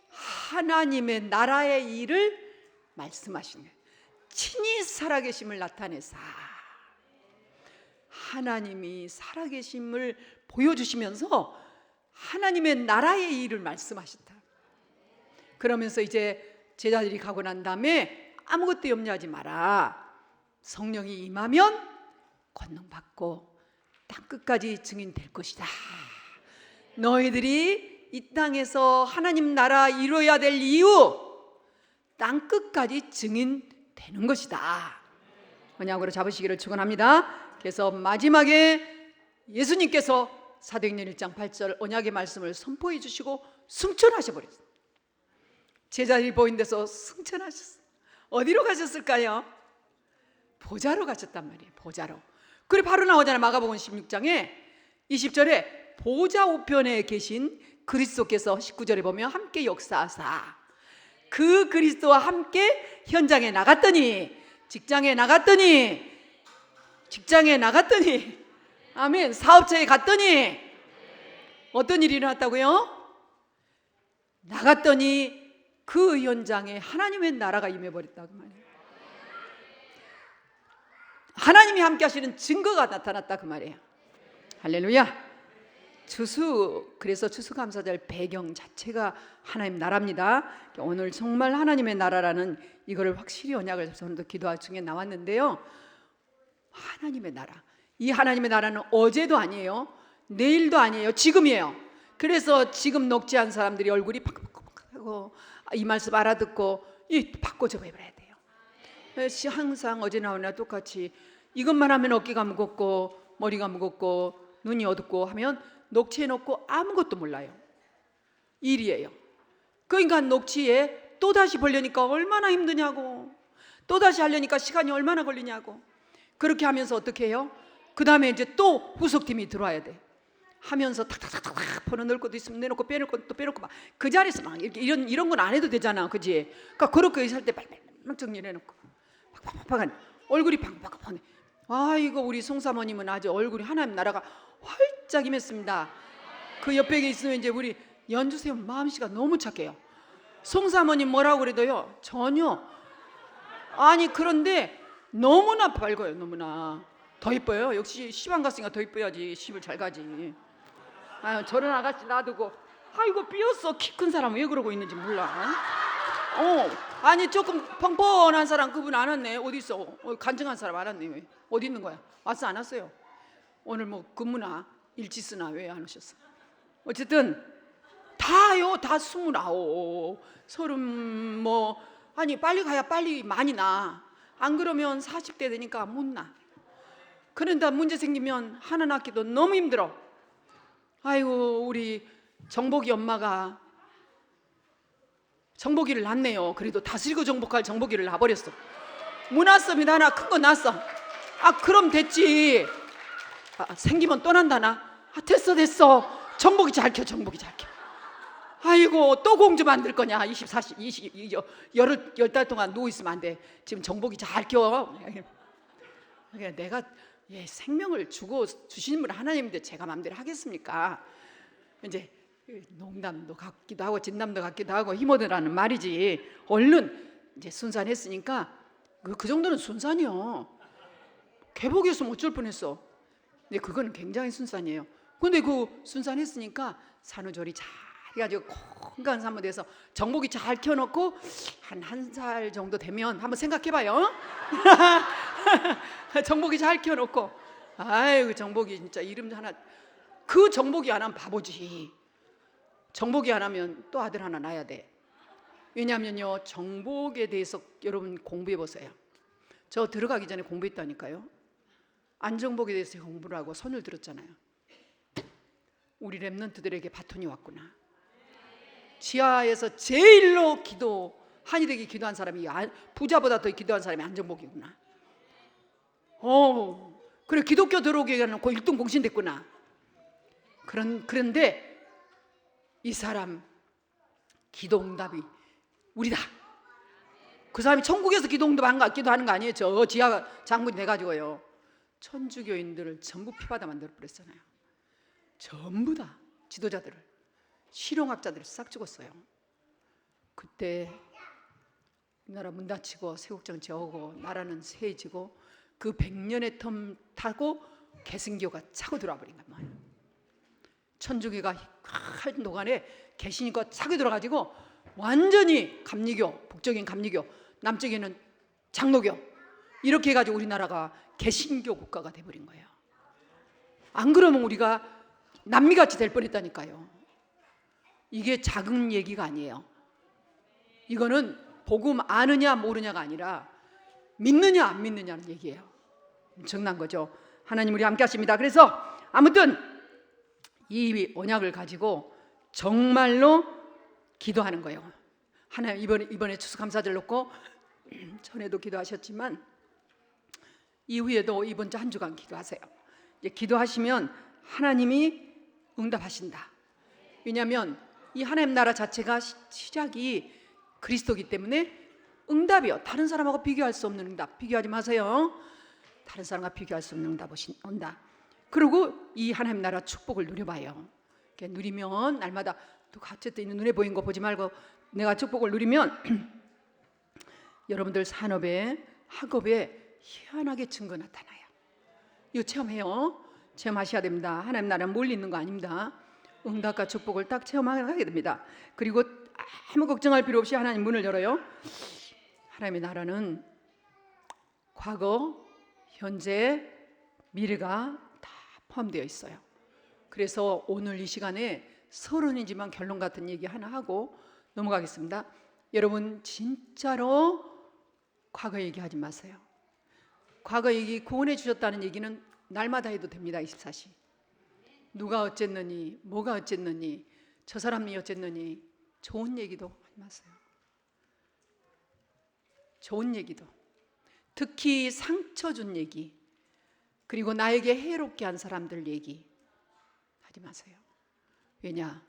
하나님의 나라의 일을 말씀하시는, 친히 살아계심을 나타내사 하나님이 살아계심을 보여주시면서 하나님의 나라의 일을 말씀하신다. 그러면서 이제 제자들이 가고 난 다음에 아무것도 염려하지 마라. 성령이 임하면 권능받고 땅끝까지 증인될 것이다. 너희들이 이 땅에서 하나님 나라 이루어야 될 이유, 땅끝까지 증인되는 것이다. 언약으로 잡으시기를 축원합니다. 그래서 마지막에 예수님께서 사도행전 1장 8절 언약의 말씀을 선포해 주시고 승천하셔 버렸어요. 제자들이 보인 데서 승천하셨어요. 어디로 가셨을까요? 보좌로 가셨단 말이에요. 보좌로. 그래 바로 나오잖아요. 마가복음 16장에 20절에 보좌 우편에 계신 그리스도께서 19절에 보면 함께 역사하사, 그 그리스도와 함께 현장에 나갔더니, 직장에 나갔더니, 아멘, 사업처에 갔더니 어떤 일이 일어났다고요? 나갔더니 그 현장에 하나님의 나라가 임해버렸다고 말이에요. 하나님이 함께 하시는 증거가 나타났다 그 말이에요. 할렐루야. 그래서 추수감사절 배경 자체가 하나님 나라입니다. 오늘 정말 하나님의 나라라는 이거를 확실히 언약을 저도 기도할 중에 나왔는데요. 하나님의 나라, 이 하나님의 나라는 어제도 아니에요, 내일도 아니에요, 지금이에요. 그래서 지금 녹지한 사람들이 얼굴이 팍팍팍하고 이 말씀 알아듣고 바꿔줘 버려야 돼요. 항상 어제 나오나 똑같이 이것만 하면 어깨가 무겁고 머리가 무겁고 눈이 어둡고 하면 녹취해 놓고 아무것도 몰라요. 일이에요. 그러니까 녹취에 또다시 보려니까 얼마나 힘드냐고, 또다시 하려니까 시간이 얼마나 걸리냐고. 그렇게 하면서 어떻게 해요? 그 다음에 이제 또 후속팀이 들어와야 돼. 하면서 탁탁탁탁 퍼넣을 것도 있으면 내놓고 빼놓을 것도 빼놓고 막 그 자리에서 막 이렇게 이런 건 안 해도 되잖아, 그지? 그러니까 그렇게 살 때 빨리 정리해놓고 팍팍팍한 얼굴이 팍팍팍하네. 아이고 우리 송사모님은 아주 얼굴이 하나님 나라가 활짝 임했습니다. 그 옆에 있으면 이제 우리 연주세훈 마음씨가 너무 착해요. 송사모님 뭐라고 그래도요 전혀. 아니 그런데 너무나 밝아요. 너무나 더 이뻐요. 역시 시방 갔으니까 더 이뻐야지. 시집을 잘 가지. 아유 저런 아가씨 놔두고 아이고 삐었어. 키 큰 사람 왜 그러고 있는지 몰라. 아니 조금 펑펑한 사람 그분 안 왔네. 어디 있어? 간증한 사람 안 왔네. 왜? 어디 있는 거야? 왔어 안 왔어요? 오늘 뭐 근무나 일지 쓰나 왜 안 오셨어? 어쨌든 다요. 다 29, 30 뭐 아니 빨리 가야 빨리 많이 나. 안 그러면 40대 되니까 못 나. 그런데 문제 생기면 하는 학기도 너무 힘들어. 아이고 우리 정복이 엄마가 정복이를 낳네요. 그래도 다스리고 정복할 정복이를 낳아버렸어. 문화섬이 하나 큰 거 낳았어. 아 그럼 됐지. 생기면 또 난다나. 됐어. 정복이 잘 켜. 정복이 잘 켜. 아이고 또 공주 만들 거냐. 24시 20 10달 동안 누워 있으면 안 돼. 지금 정복이 잘 켜. 내가 생명을 주신 분 하나님인데 제가 마음대로 하겠습니까? 이제 농담도 같기도 하고 진담도 같기도 하고 힘오더라는 말이지. 얼른 이제 순산했으니까 그 정도는 순산이요. 개복이었으면 어쩔 뻔했어. 근데 그거는 굉장히 순산이에요. 근데 그 순산했으니까 산후조리 잘 해가지고 건강한 산모돼서 정복이 잘 켜놓고 한 살 정도 되면 한번 생각해봐요. 정복이 잘 켜놓고 아이고 정복이 진짜 이름 하나 그 정복이 안 하면 바보지. 정복이 안 하면 또 아들 하나 낳아야 돼. 왜냐하면요 정복에 대해서 여러분 공부해 보세요. 저 들어가기 전에 공부했다니까요. 안정복에 대해서 공부를 하고 선을 들었잖아요. 우리 랩런트들에게 바톤이 왔구나. 지하에서 제일로 한이 되게 기도한 사람이 부자보다 더 기도한 사람이 안정복이구나. 그래 기독교 들어오기 위해서는 1등 공신됐구나. 그런데 이 사람 기도응답이 우리다. 그 사람이 천국에서 기도하는 거 아니에요. 저 지하 장군이 돼가지고요 천주교인들을 전부 피바다 만들어 버렸잖아요. 전부 다 지도자들을 실용학자들을 싹 죽었어요. 그때 우리나라 문 닫히고 세국정 지어오고 나라는 세해지고 그 100년의 텀 타고 개신교가 차고 들어와 버린 거야. 천주교가 한 동안에 개신교가 차고 들어가지고 완전히 감리교, 북쪽인 감리교, 남쪽에는 장로교 이렇게 해가지고 우리나라가 개신교 국가가 돼버린 거예요. 안 그러면 우리가 남미같이 될 뻔했다니까요. 이게 작은 얘기가 아니에요. 이거는 복음 아느냐 모르냐가 아니라 믿느냐 안 믿느냐는 얘기예요. 엄청난 거죠. 하나님 우리 함께 하십니다. 그래서 아무튼 이 언약을 가지고 정말로 기도하는 거예요. 하나님 이번에 추수감사절 놓고 전에도 기도하셨지만 이후에도 이번 주 한 주간 기도하세요. 이제 기도하시면 하나님이 응답하신다. 왜냐하면 이 하나님 나라 자체가 시작이 그리스도이기 때문에 응답이요. 다른 사람하고 비교할 수 없는 응답. 비교하지 마세요. 다른 사람과 비교할 수 없는 응답 온다. 그리고 이 하나님 나라 축복을 누려봐요. 이렇게 누리면 날마다 또 어쨌든 있는 눈에 보이는 거 보지 말고 내가 축복을 누리면 여러분들 산업에 학업에 희한하게 증거 나타나요. 이거 체험해요. 체험하셔야 됩니다. 하나님 나라는 멀리 있는 거 아닙니다. 응답과 축복을 딱 체험하게 됩니다. 그리고 아무 걱정할 필요 없이 하나님 문을 열어요. 하나님의 나라는 과거, 현재, 미래가 다 포함되어 있어요. 그래서 오늘 이 시간에 서론이지만 결론 같은 얘기 하나 하고 넘어가겠습니다. 여러분 진짜로 과거 얘기하지 마세요. 과거 얘기 구원해 주셨다는 얘기는 날마다 해도 됩니다. 24시. 누가 어쨌느니 뭐가 어쨌느니 저 사람이 어쨌느니 좋은 얘기도 하지 마세요. 좋은 얘기도 특히 상처 준 얘기 그리고 나에게 해롭게 한 사람들 얘기 하지 마세요. 왜냐?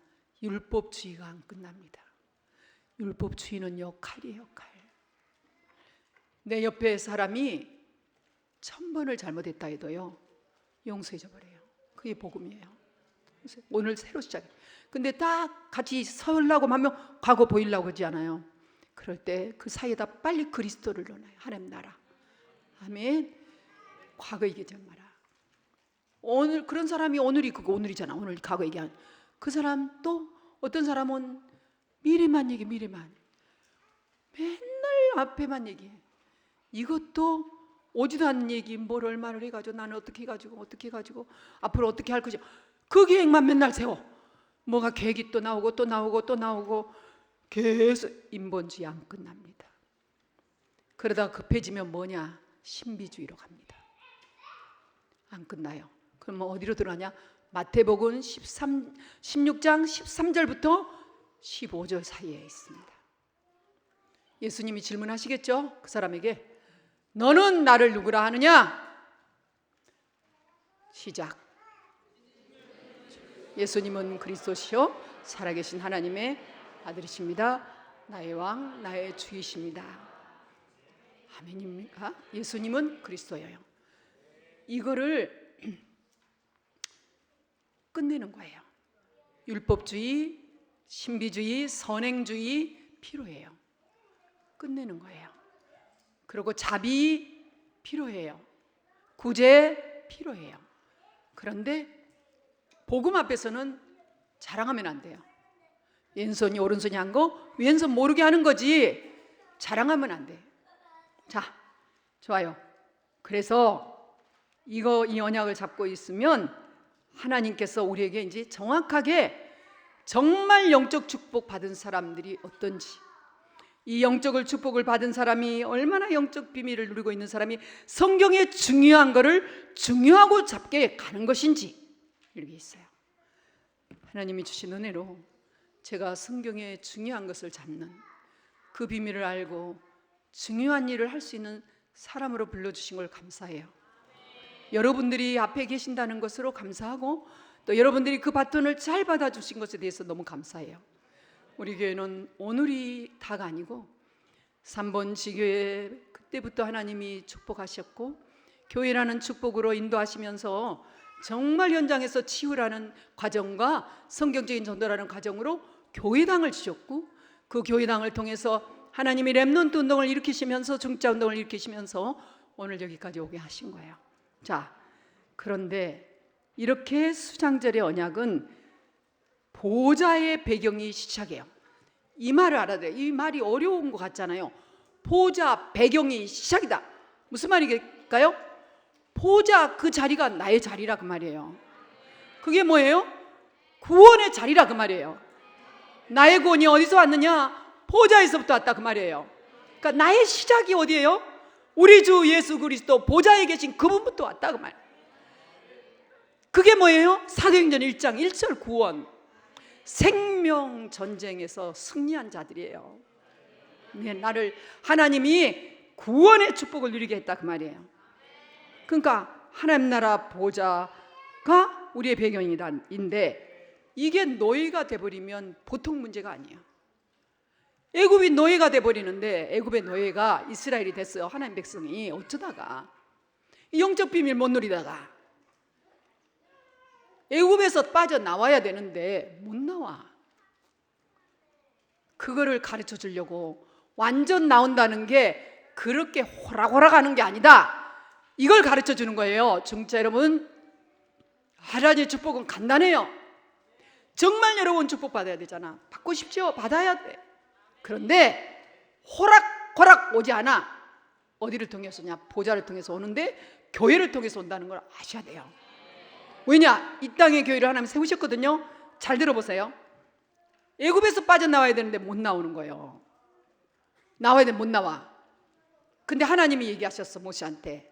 율법주의가 안 끝납니다. 율법주의는요, 칼이에요, 칼. 내 옆에 사람이 1000번을 잘못했다 해도요, 용서해줘 버려요. 그게 복음이에요. 오늘 새로 시작해. 근데 딱 같이 서려고 하면 과거 보이려고 하지 않아요. 그럴 때 그 사이에다 빨리 그리스도를 넣어놔요. 하나님 나라. 아멘. 과거 얘기하지 마라. 오늘 그런 사람이 오늘이 그거 오늘이잖아. 오늘 과거 얘기한 그 사람. 또 어떤 사람은 미래만 얘기, 미래만 맨날 앞에만 얘기해. 이것도 오지도 않는 얘기. 뭘 얼마를 해가지고 나는 어떻게 해가지고 앞으로 어떻게 할 것이야. 그 계획만 맨날 세워. 뭐가 계획이 또 나오고 또 나오고 또 나오고 계속 인본주의 안 끝납니다. 그러다가 급해지면 뭐냐? 신비주의로 갑니다. 안 끝나요. 그럼 어디로 들어가냐? 마태복음 16장 13절부터 15절 사이에 있습니다. 예수님이 질문하시겠죠? 그 사람에게 너는 나를 누구라 하느냐? 시작. 예수님은 그리스도시요 살아계신 하나님의 아들이십니다. 나의 왕, 나의 주이십니다. 아멘입니까? 예수님은 그리스도예요. 이거를 끝내는 거예요. 율법주의, 신비주의, 선행주의 필요해요. 끝내는 거예요. 그리고 자비 필요해요. 구제 필요해요. 그런데 복음 앞에서는 자랑하면 안 돼요. 왼손이 오른손이 한 거 왼손 모르게 하는 거지 자랑하면 안 돼. 자, 좋아요. 그래서 이 언약을 잡고 있으면 하나님께서 우리에게 이제 정확하게 정말 영적 축복 받은 사람들이 어떤지, 이 영적을 축복을 받은 사람이 얼마나 영적 비밀을 누리고 있는 사람이 성경의 중요한 거를 중요하고 잡게 가는 것인지 이렇게 있어요. 하나님이 주신 은혜로 제가 성경의 중요한 것을 잡는 그 비밀을 알고 중요한 일을 할 수 있는 사람으로 불러주신 걸 감사해요. 여러분들이 앞에 계신다는 것으로 감사하고 또 여러분들이 그 바톤을 잘 받아주신 것에 대해서 너무 감사해요. 우리 교회는 오늘이 다가 아니고 3번 지교회 그때부터 하나님이 축복하셨고 교회라는 축복으로 인도하시면서 정말 현장에서 치유라는 과정과 성경적인 전도라는 과정으로 교회당을 주셨고 그 교회당을 통해서 하나님이 렘넌트 운동을 일으키시면서 중자 운동을 일으키시면서 오늘 여기까지 오게 하신 거예요. 자, 그런데 이렇게 수장절의 언약은 보좌의 배경이 시작해요. 이 말을 알아야 돼요. 이 말이 어려운 것 같잖아요. 보좌 배경이 시작이다. 무슨 말일까요? 보좌 그 자리가 나의 자리라 그 말이에요. 그게 뭐예요? 구원의 자리라 그 말이에요. 나의 구원이 어디서 왔느냐? 보좌에서부터 왔다 그 말이에요. 그러니까 나의 시작이 어디예요? 우리 주 예수 그리스도 보좌에 계신 그분부터 왔다 그 말. 그게 뭐예요? 사도행전 1장 1절 구원. 생명 전쟁에서 승리한 자들이에요. 네, 나를 하나님이 구원의 축복을 누리게 했다 그 말이에요. 그러니까 하나님 나라 보좌가 우리의 배경인데 이게 노예가 돼버리면 보통 문제가 아니에요. 애굽이 노예가 돼버리는데 애굽의 노예가 이스라엘이 됐어요. 하나님 백성이 어쩌다가 영적 비밀 못 누리다가 애굽에서 빠져나와야 되는데 못 나와. 그거를 가르쳐 주려고 완전 나온다는 게 그렇게 호락호락 하는 게 아니다. 이걸 가르쳐 주는 거예요. 중자 여러분, 하나님의 축복은 간단해요. 정말 여러분 축복 받아야 되잖아. 받고 싶죠? 받아야 돼. 그런데 호락호락 오지 않아. 어디를 통해서냐? 보좌를 통해서 오는데 교회를 통해서 온다는 걸 아셔야 돼요. 왜냐? 이 땅에 교회를 하나님 세우셨거든요. 잘 들어보세요. 애굽에서 빠져나와야 되는데 못 나오는 거예요. 나와야 되는데 못 나와. 근데 하나님이 얘기하셨어. 모세한테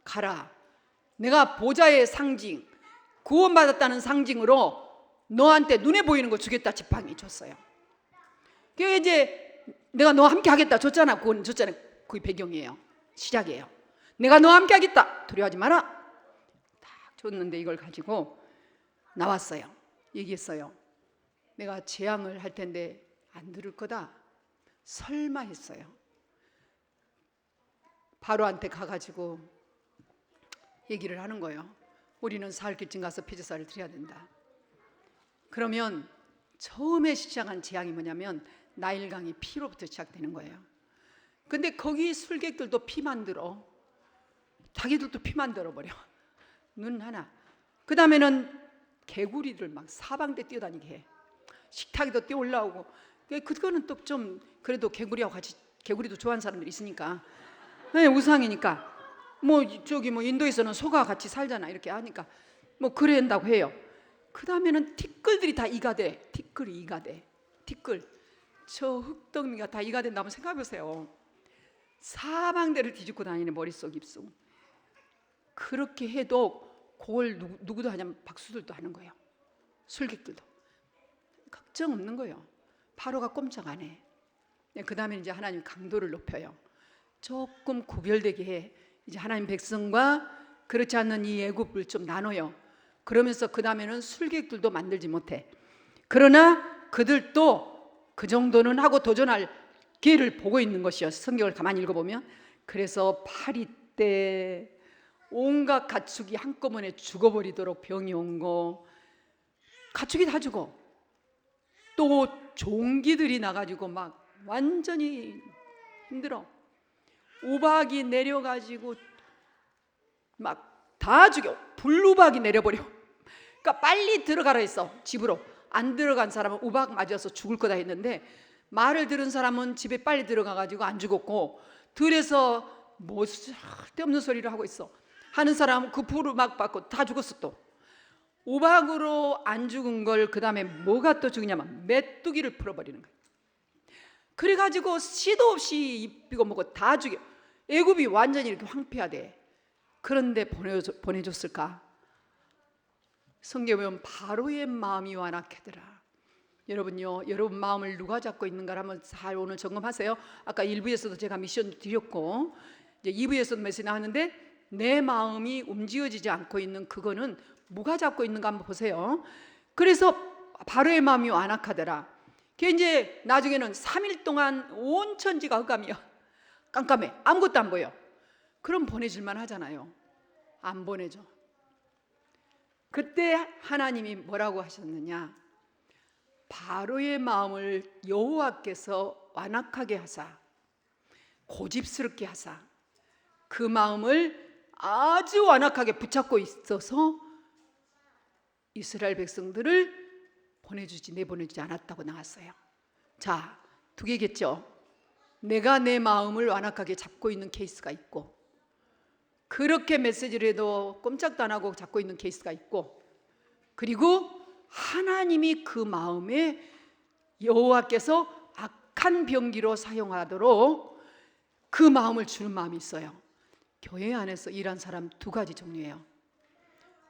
가라. 내가 보좌의 상징, 구원받았다는 상징으로 너한테 눈에 보이는 거 주겠다. 지팡이 줬어요. 그게 이제 내가 너와 함께 하겠다 줬잖아. 그건 줬잖아. 그게 배경이에요. 시작이에요. 내가 너와 함께 하겠다. 두려워하지 마라. 딱 줬는데 이걸 가지고 나왔어요. 얘기했어요. 내가 재앙을 할 텐데 안 들을 거다. 설마 했어요. 바로한테 가가지고 얘기를 하는 거예요. 우리는 사흘길쯤 가서 피제사를 드려야 된다. 그러면 처음에 시작한 재앙이 뭐냐면 나일강이 피로부터 시작되는 거예요. 근데 거기 술객들도 피 만들어. 자기들도 피 만들어 버려. 눈 하나. 그 다음에는 개구리들 막 사방대 뛰어다니게 해. 식탁에도 뛰어 올라오고. 그거는 또 좀 그래도 개구리하고 같이, 개구리도 좋아하는 사람들이 있으니까. 네, 우상이니까. 저기 인도에서는 소가 같이 살잖아. 이렇게 하니까 그런다고 해요. 그 다음에는 티끌들이 다 이가 돼. 티끌이 이가 돼. 티끌. 저 흙덩이가 다 이가 된다면 생각해 보세요. 사방대를 뒤집고 다니는 머릿속 입속. 그렇게 해도 그걸 누구도 하냐면 박수들도 하는 거예요. 술객들도. 걱정 없는 거예요. 바로가 꼼짝 안 해. 그 다음에 이제 하나님 강도를 높여요. 조금 구별되게 해. 이제 하나님 백성과 그렇지 않는 이 애굽을 좀 나눠요. 그러면서 그 다음에는 술객들도 만들지 못해. 그러나 그들도 그 정도는 하고 도전할 기회를 보고 있는 것이요. 성경을 가만히 읽어보면. 그래서 파리 때 온갖 가축이 한꺼번에 죽어버리도록 병이 온 거, 가축이 다 죽어. 또 종기들이 나가지고 막 완전히 힘들어. 우박이 내려가지고 막 다 죽여. 불우박이 내려버려. 그러니까 빨리 들어가라 했어. 집으로. 안 들어간 사람은 우박 맞아서 죽을 거다 했는데, 말을 들은 사람은 집에 빨리 들어가가지고 안 죽었고, 들에서 쓸데없는 소리를 하고 있어 하는 사람은 그 불우박 받고 다 죽었어. 또 우박으로 안 죽은 걸 그 다음에 뭐가 또 죽이냐면 메뚜기를 풀어버리는 거야. 그래가지고 씨도 없이 입히고 뭐고 다 죽여. 애굽이 완전히 이렇게 황폐화돼. 그런데 보내줬을까? 성경에 보면 바로의 마음이 완악하더라. 여러분요, 여러분 마음을 누가 잡고 있는가를 한번 잘 오늘 점검하세요. 아까 1부에서도 제가 미션 드렸고, 이제 2부에서도 메시지 나왔는데, 내 마음이 움직여지지 않고 있는 그거는 누가 잡고 있는가 한번 보세요. 그래서 바로의 마음이 완악하더라. 그게 이제 나중에는 3일 동안 온 천지가 흑암이야. 깜깜해. 아무것도 안 보여. 그럼 보내줄만 하잖아요. 안 보내줘. 그때 하나님이 뭐라고 하셨느냐? 바로의 마음을 여호와께서 완악하게 하사, 고집스럽게 하사, 그 마음을 아주 완악하게 붙잡고 있어서 이스라엘 백성들을 내보내주지 않았다고 나왔어요. 자, 두 개겠죠. 내가 내 마음을 완악하게 잡고 있는 케이스가 있고, 그렇게 메시지를 해도 꼼짝도 안 하고 잡고 있는 케이스가 있고, 그리고 하나님이 그 마음에 여호와께서 악한 병기로 사용하도록 그 마음을 주는 마음이 있어요. 교회 안에서 일한 사람 두 가지 종류예요.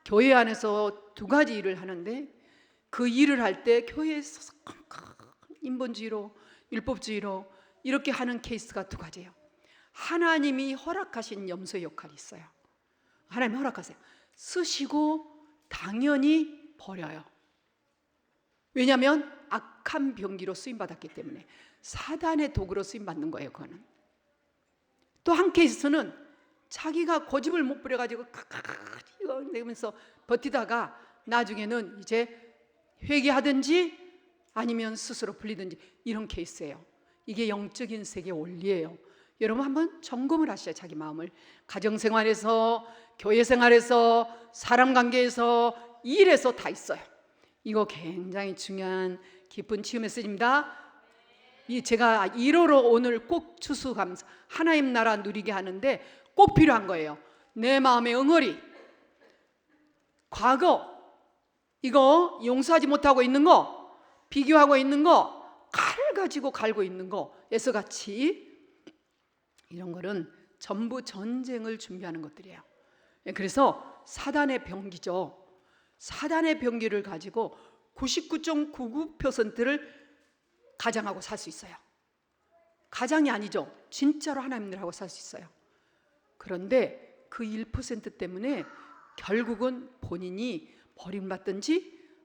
교회 안에서 두 가지 일을 하는데, 그 일을 할 때 교회에서 인본주의로, 율법주의로 이렇게 하는 케이스가 두 가지예요. 하나님이 허락하신 염소의 역할이 있어요. 하나님이 허락하세요. 쓰시고 당연히 버려요. 왜냐하면 악한 병기로 쓰임받았기 때문에. 사단의 도구로 쓰임받는 거예요. 그거는. 또 한 케이스는 자기가 고집을 못 부려가지고 내면서 버티다가 나중에는 이제 회개하든지 아니면 스스로 풀리든지 이런 케이스예요. 이게 영적인 세계 원리예요. 여러분 한번 점검을 하셔야 자기 마음을. 가정생활에서, 교회생활에서, 사람관계에서, 일에서 다 있어요. 이거 굉장히 중요한 깊은 치유 메시지입니다. 제가 1호로 오늘 꼭 추수감사, 하나님 나라 누리게 하는데 꼭 필요한 거예요. 내 마음의 응어리, 과거, 이거 용서하지 못하고 있는 거, 비교하고 있는 거, 칼 가지고 갈고 있는 거, 예서같이 이런 거는 전부 전쟁을 준비하는 것들이에요. 그래서 사단의 병기죠. 사단의 병기를 가지고 99.99%를 가장하고 살 수 있어요. 가장이 아니죠. 진짜로 하나님들하고 살 수 있어요. 그런데 그 1% 때문에 결국은 본인이 버림받든지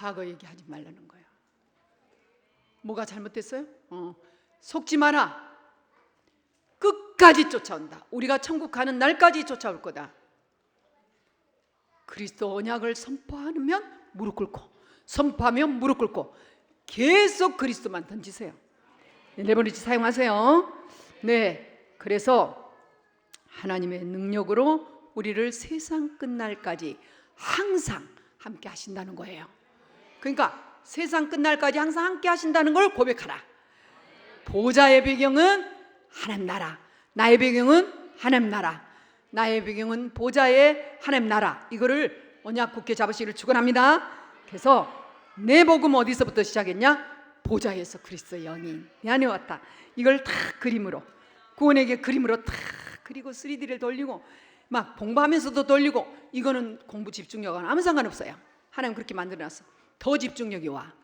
과거 얘기하지 말라는 거예요. 뭐가 잘못됐어요? 속지 마라. 끝까지 쫓아온다. 우리가 천국 가는 날까지 쫓아올 거다. 그리스도 언약을 선포하면 무릎 꿇고, 선포하면 무릎 꿇고 계속 그리스도만 던지세요. 레버리지 사용하세요. 네, 그래서 하나님의 능력으로 우리를 세상 끝날까지 항상 함께 하신다는 거예요. 그러니까 세상 끝날까지 항상 함께 하신다는 걸 고백하라. 보좌의 배경은 하나님 나라, 나의 배경은 하나님 나라, 나의 배경은 보좌의 하나님 나라. 이거를 언약 굳게 잡으시기를 축원합니다. 그래서 내 복음 어디서부터 시작했냐? 보좌에서 그리스도의 영이 내 안에 왔다. 이걸 다 그림으로, 구원에게 그림으로 다 그리고 3D를 돌리고 막 공부하면서도 돌리고. 이거는 공부 집중력은 아무 상관없어요. 하나님 그렇게 만들어놨어. 더 집중력이 와.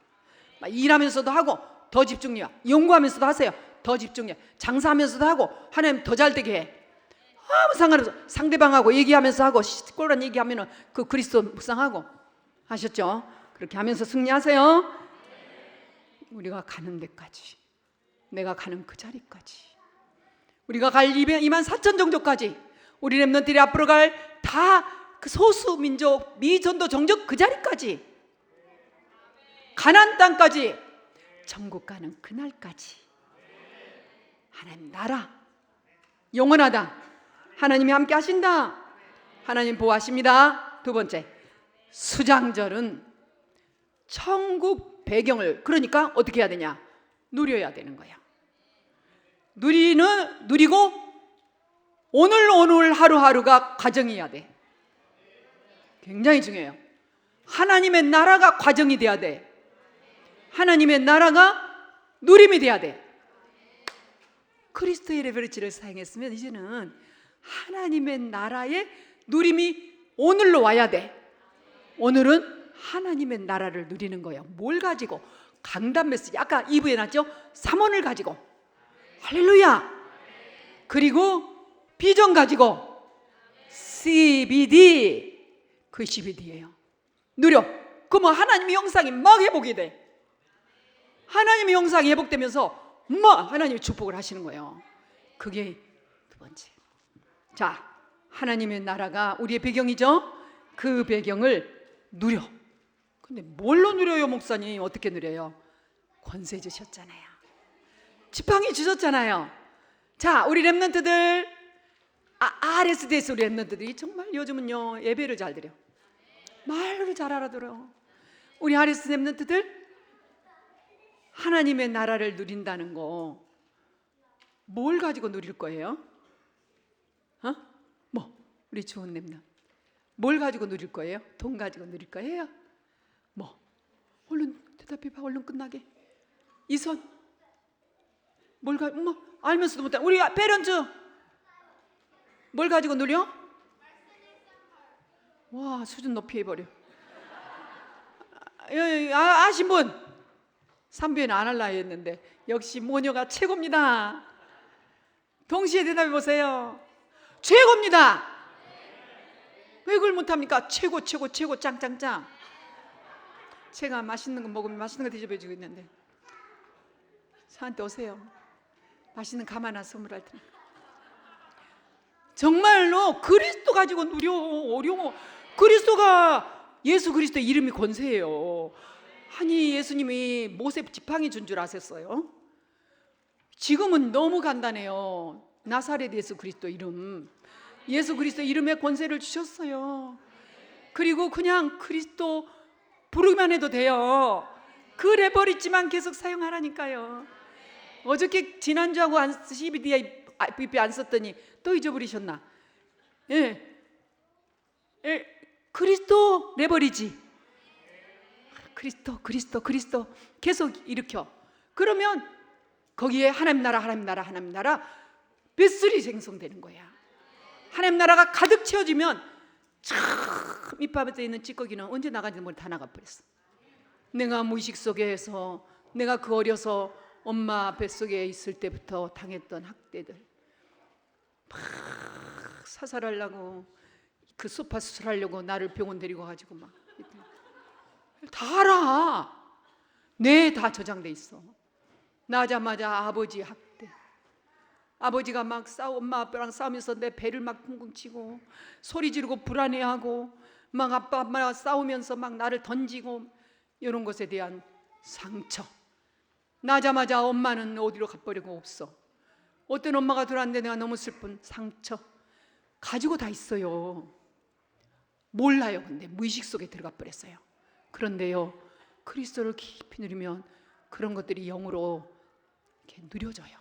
막 일하면서도 하고 더 집중력, 연구하면서도 하세요. 더 집중력, 장사하면서도 하고 하나님 더 잘되게 해. 아무 상관없어. 상대방하고 얘기하면서 하고 시끄러운 얘기하면은 그 그리스도 묵상하고. 하셨죠? 그렇게 하면서 승리하세요. 우리가 가는 데까지, 내가 가는 그 자리까지, 우리가 갈 2만 4천 정도까지, 우리 렘넌트들이 앞으로 갈 다 그 소수 민족 미전도 종족 그 자리까지, 가나안 땅까지, 천국 가는 그날까지 하나님 나라 영원하다. 하나님이 함께 하신다. 하나님 보호하십니다. 두 번째, 수장절은 천국 배경을, 그러니까 어떻게 해야 되냐? 누려야 되는 거야. 누리고 오늘 하루하루가 과정이어야 돼. 굉장히 중요해요. 하나님의 나라가 과정이 돼야 돼. 하나님의 나라가 누림이 돼야 돼. 그리스도의 레버리지를 사용했으면 이제는 하나님의 나라의 누림이 오늘로 와야 돼. 오늘은 하나님의 나라를 누리는 거예요. 뭘 가지고? 강단 메시지, 아까 2부에 났죠? 3원을 가지고, 할렐루야. 그리고 비전 가지고, CBD, 그 CBD예요. 누려. 그러면 하나님의 형상이 막 회복이 돼. 하나님의 형상이 회복되면서 막 하나님이 축복을 하시는 거예요. 그게 두 번째. 자, 하나님의 나라가 우리의 배경이죠. 그 배경을 누려. 근데 뭘로 누려요, 목사님? 어떻게 누려요? 권세 주셨잖아요. 지팡이 주셨잖아요. 자, 우리 렘넌트들, RSDS 우리 렘넌트들이 정말 요즘은요 예배를 잘 드려. 말을 잘 알아들어. 우리 RSD 렘넌트들 하나님의 나라를 누린다는 거 뭘 가지고 누릴 거예요? 뭐 우리 좋은 렘넌트 뭘 가지고 누릴 거예요? 돈 가지고 누릴 거예요? 뭐 얼른 대답해봐. 얼른 끝나게. 이선 뭘 가지고, 뭐 알면서도 못해. 우리 페런츠 뭘 가지고 누려? 와, 수준 높이 해버려. 아신 분 3부에는 안 할라 했는데 역시 모녀가 최고입니다. 동시에 대답해 보세요. 최고입니다. 왜 그걸 못합니까? 최고 짱짱짱. 제가 맛있는 거 먹으면 맛있는 거 대접해주고 있는데 저한테 오세요. 맛있는 감 하나 선물할 테니까. 정말로 그리스도 가지고 누려. 어려워. 그리스도가, 예수 그리스도의 이름이 권세예요. 아니 예수님이 모세 지팡이 준 줄 아셨어요? 지금은 너무 간단해요. 나사렛 예수 그리스도 이름, 예수 그리스도 이름에 권세를 주셨어요. 그리고 그냥 그리스도 부르기만 해도 돼요. 그 레버리지만 계속 사용하라니까요. 어저께 지난주하고 CBD 안 썼더니 또 잊어버리셨나? 예. 그리스도 레버리지. 그리스도 계속 일으켜. 그러면 거기에 하나님 나라 뱃슬이 생성되는 거야. 하나님 나라가 가득 채워지면 참 밑밥에 있는 찌꺼기는 언제 나가는지 모르게 다 나가버렸어. 내가 무의식 속에서, 내가 그 어려서 엄마 뱃속에 있을 때부터 당했던 학대들 막 사살하려고, 그 소파 수술하려고 나를 병원 데리고 가지고 막 다 알아. 뇌에 다 저장돼 있어. 나자마자 아버지 학대. 아버지가 막 엄마 아빠랑 싸우면서 내 배를 막 쿵쿵 치고 소리 지르고 불안해하고 막 아빠 엄마랑 싸우면서 막 나를 던지고 이런 것에 대한 상처. 나자마자 엄마는 어디로 가버리고 없어. 어떤 엄마가 들어왔는데 내가 너무 슬픈 상처 가지고 다 있어요. 몰라요. 근데 무의식 속에 들어가 버렸어요. 그런데요, 그리스도를 깊이 누리면 그런 것들이 영으로 이렇게 누려져요.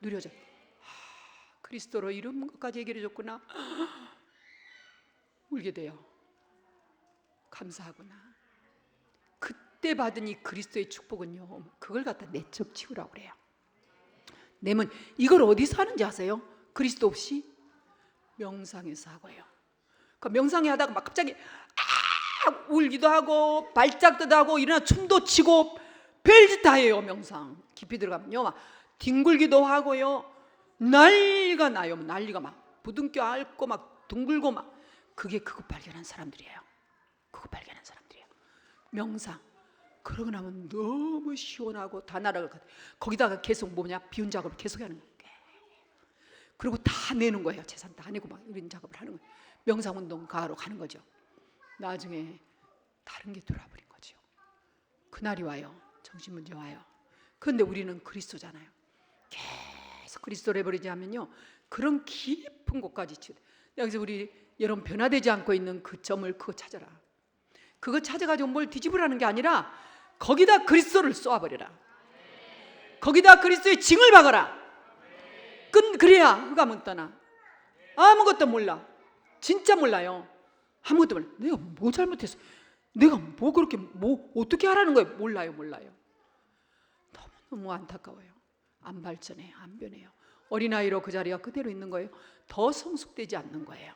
누려져. 그리스도로 이런 것까지 얘기해 줬구나. 울게 돼요. 감사하구나. 그때 받은 이 그리스도의 축복은요, 그걸 갖다 내적 치우라고 그래요. 내면 이걸 어디서 하는지 아세요? 그리스도 없이 명상에서 하고요. 그 명상에 하다가 막 갑자기 울기도 하고 발작도 하고 일어나 춤도 추고 별짓 다 해요. 명상 깊이 들어가면요, 막 뒹굴기도 하고요, 난리가 나요. 난리가 막 부둥켜 앓고 막 둥글고 막. 그거 발견한 사람들이에요. 그거 발견한 사람들이에요. 명상. 그러고 나면 너무 시원하고 다 날아갈 것 같아요. 거기다가 계속 뭐냐, 비운 작업을 계속 하는 거예요. 그리고 다 내는 거예요. 재산 다 내고 막 이런 작업을 하는 거예요. 명상운동 가로 가는 거죠. 나중에 다른 게 돌아버린 거죠. 그날이 와요. 정신문제 와요. 그런데 우리는 그리스도잖아요. 계속 그리스도를 해버리지 하면요, 그런 깊은 곳까지 치유. 여기서 우리 여러분 변화되지 않고 있는 그 점을 그거 찾아라. 그거 찾아가지고 뭘 뒤집으라는 게 아니라 거기다 그리스도를 쏘아버려라. 거기다 그리스도의 징을 박아라. 그래야 흑암은 떠나. 아무것도 몰라. 진짜 몰라요. 아무것도 몰라. 내가 뭐 잘못했어? 내가 뭐 그렇게 뭐 어떻게 하라는 거예요? 몰라요. 너무 안타까워요. 안 발전해요. 안 변해요. 어린아이로 그 자리가 그대로 있는 거예요. 더 성숙되지 않는 거예요.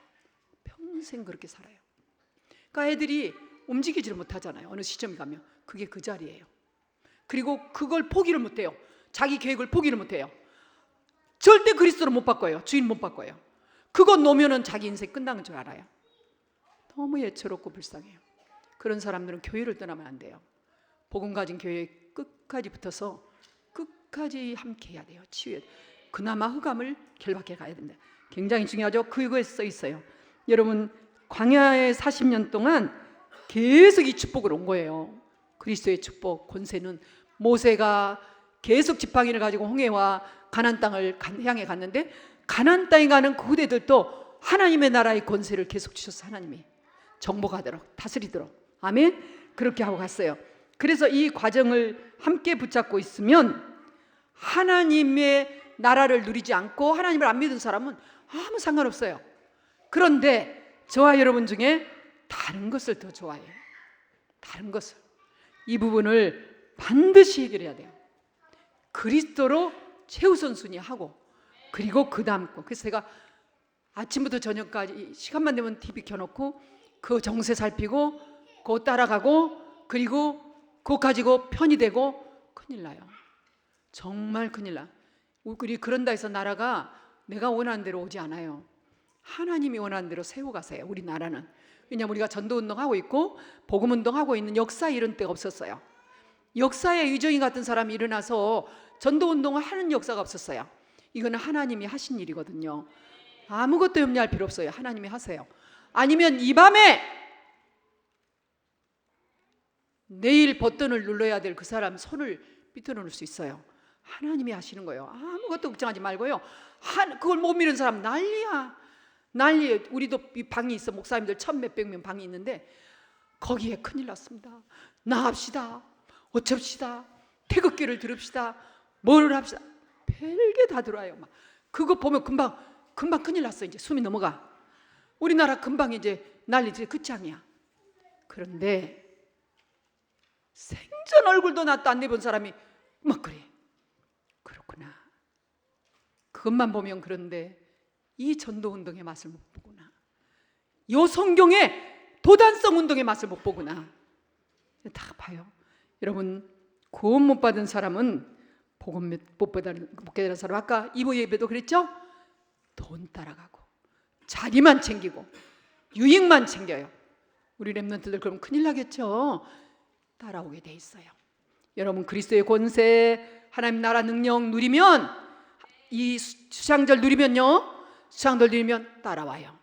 평생 그렇게 살아요. 그러니까 애들이 움직이지를 못하잖아요. 어느 시점에 가면 그게 그 자리예요. 그리고 그걸 포기를 못해요. 자기 계획을 포기를 못해요. 절대 그리스도를 못 바꿔요. 주인 못 바꿔요. 그거 놓으면은 자기 인생 끝나는 줄 알아요. 너무 예초롭고 불쌍해요. 그런 사람들은 교회를 떠나면 안 돼요. 복음 가진 교회에 끝까지 붙어서 끝까지 함께 해야 돼요. 치유해야 돼요. 그나마 흑암을 결박해 가야 된다. 굉장히 중요하죠. 그거에 써 있어요. 여러분, 광야에 40년 동안 계속 이 축복을 온 거예요. 그리스도의 축복, 권세는 모세가 계속 지팡이를 가지고 홍해와 가나안 땅을 향해 갔는데, 가나안 땅에 가는 그 후대들도 하나님의 나라의 권세를 계속 주셔서 하나님이 정복하도록, 다스리도록, 아멘. 그렇게 하고 갔어요. 그래서 이 과정을 함께 붙잡고 있으면 하나님의 나라를 누리지 않고 하나님을 안 믿은 사람은 아무 상관없어요. 그런데 저와 여러분 중에 다른 것을 더 좋아해요. 다른 것을. 이 부분을 반드시 해결해야 돼요. 그리스도로 최우선 순위하고, 그리고 그 다음 거. 그래서 제가 아침부터 저녁까지 시간만 되면 TV 켜놓고 그 정세 살피고 그거 따라가고, 그리고 그거 가지고 편이 되고, 큰일 나요. 정말 큰일 나. 우리 그런다 해서 나라가 내가 원하는 대로 오지 않아요. 하나님이 원하는 대로 세워가세요. 우리 나라는. 왜냐하면 우리가 전도운동하고 있고 복음운동하고 있는 역사에 이런 때가 없었어요. 역사에 유정이 같은 사람이 일어나서 전도운동을 하는 역사가 없었어요. 이거는 하나님이 하신 일이거든요. 아무것도 염려할 필요 없어요. 하나님이 하세요. 아니면 이 밤에 내일 버튼을 눌러야 될 그 사람 손을 삐뚤어 놓을 수 있어요. 하나님이 하시는 거예요. 아무것도 걱정하지 말고요. 그걸 못 미는 사람 난리야. 난리예요. 우리도 이 방이 있어. 목사님들 1,000몇백 명 방이 있는데 거기에 큰일 났습니다. 나갑시다. 어쩝시다. 태극기를 들읍시다. 뭐를 합시다. 별게 다 들어와요. 막 그거 보면 금방 큰일 났어. 이제 숨이 넘어가. 우리나라 금방 이제 난리지 끝장이야. 그런데 생전 얼굴도 낯도 안 내본 사람이 막 그래. 그렇구나. 그것만 보면 그런데 이 전도운동의 맛을 못 보구나. 이 성경의 도단성 운동의 맛을 못 보구나. 다 봐요. 여러분, 구원 못 받은 사람은 복음 못 받은 사람, 아까 이보 예배도 그랬죠? 돈 따라가고 자리만 챙기고 유익만 챙겨요. 우리 렘넌트들 그럼 큰일 나겠죠. 따라오게 돼 있어요. 여러분 그리스도의 권세, 하나님 나라 능력 누리면, 이 수장절 누리면요, 수장절 누리면 따라와요.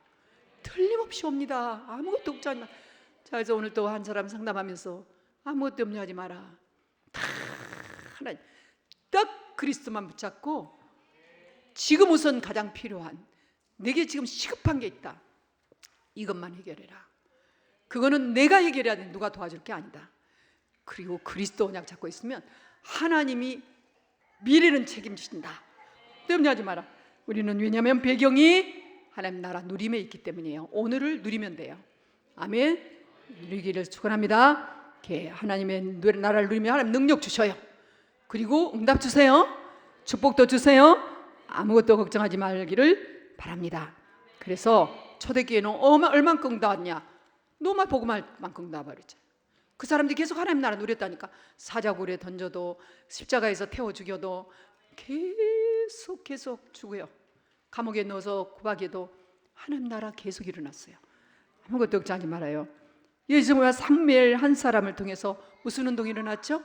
틀림없이 옵니다. 아무것도 없지 않나. 자, 그래서 오늘 또 한 사람 상담하면서 아무것도 염려 하지 마라. 다 하나님, 딱 그리스도만 붙잡고 지금 우선 가장 필요한, 내게 지금 시급한 게 있다, 이것만 해결해라. 그거는 내가 해결해야 돼. 누가 도와줄 게 아니다. 그리고 그리스도 언약 잡고 있으면 하나님이 미래는 책임지신다. 염려하지 마라. 우리는 왜냐하면 배경이 하나님 나라 누림에 있기 때문이에요. 오늘을 누리면 돼요. 아멘. 누리기를 축원합니다. 하나님의 나라를 누리면 하나님 능력 주셔요. 그리고 응답 주세요. 축복도 주세요. 아무것도 걱정하지 말기를 바랍니다. 그래서 초대교회는 얼만큼 응답했냐? 너만 보고만 만큼 응답하랬죠. 그 사람들이 계속 하나님 나라 누렸다니까. 사자굴에 던져도, 십자가에서 태워 죽여도 계속 죽어요. 감옥에 넣어서 구박해도 하나님 나라 계속 일어났어요. 아무것도 걱정하지 말아요. 예수님과 삼무엘 한 사람을 통해서 무슨 운동이 일어났죠?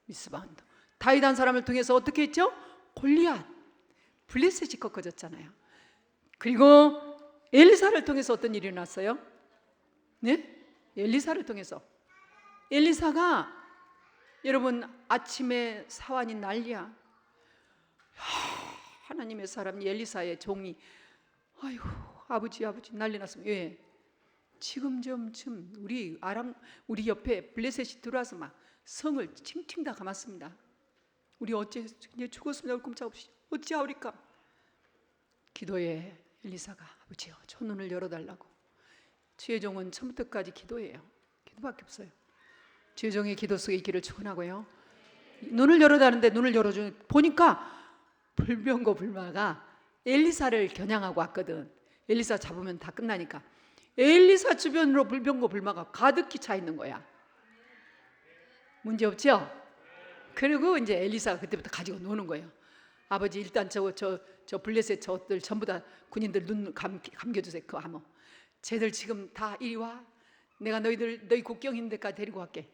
미스바 운동. 다윗 한 사람을 통해서 어떻게 했죠? 골리앗, 블레셋이 꺾어졌잖아요. 그리고 엘리사를 통해서 어떤 일이 일어났어요? 네? 엘리사를 통해서. 엘리사가, 여러분 아침에 사환이 난리야. 하나님의 사람 엘리사의 종이, 아이고 아버지 난리 났습니다. 왜? 지금 우리 옆에 블레셋이 들어와서 막 성을 칭칭 다 감았습니다. 우리 어째 이제 죽었으면 꼼짝없이 어찌하오리까. 기도해 엘리사가, 아버지요 저 눈을 열어달라고. 주의 종은 처음부터까지 기도해요. 기도밖에 없어요. 주의 종의 기도 속에 있기를 축원하고요. 눈을 열어달는데 눈을 열어주는, 보니까 불병거 불마가 엘리사를 겨냥하고 왔거든. 엘리사 잡으면 다 끝나니까 엘리사 주변으로 불병거 불마가 가득히 차 있는 거야. 문제 없죠? 그리고 이제 엘리사가 그때부터 가지고 노는 거예요. 아버지 일단 저 블레셋 저들 전부 다 군인들 눈 감겨주세요. 그 하모 쟤들 지금 다 이리 와. 내가 너희 국경인 데까지 데리고 갈게.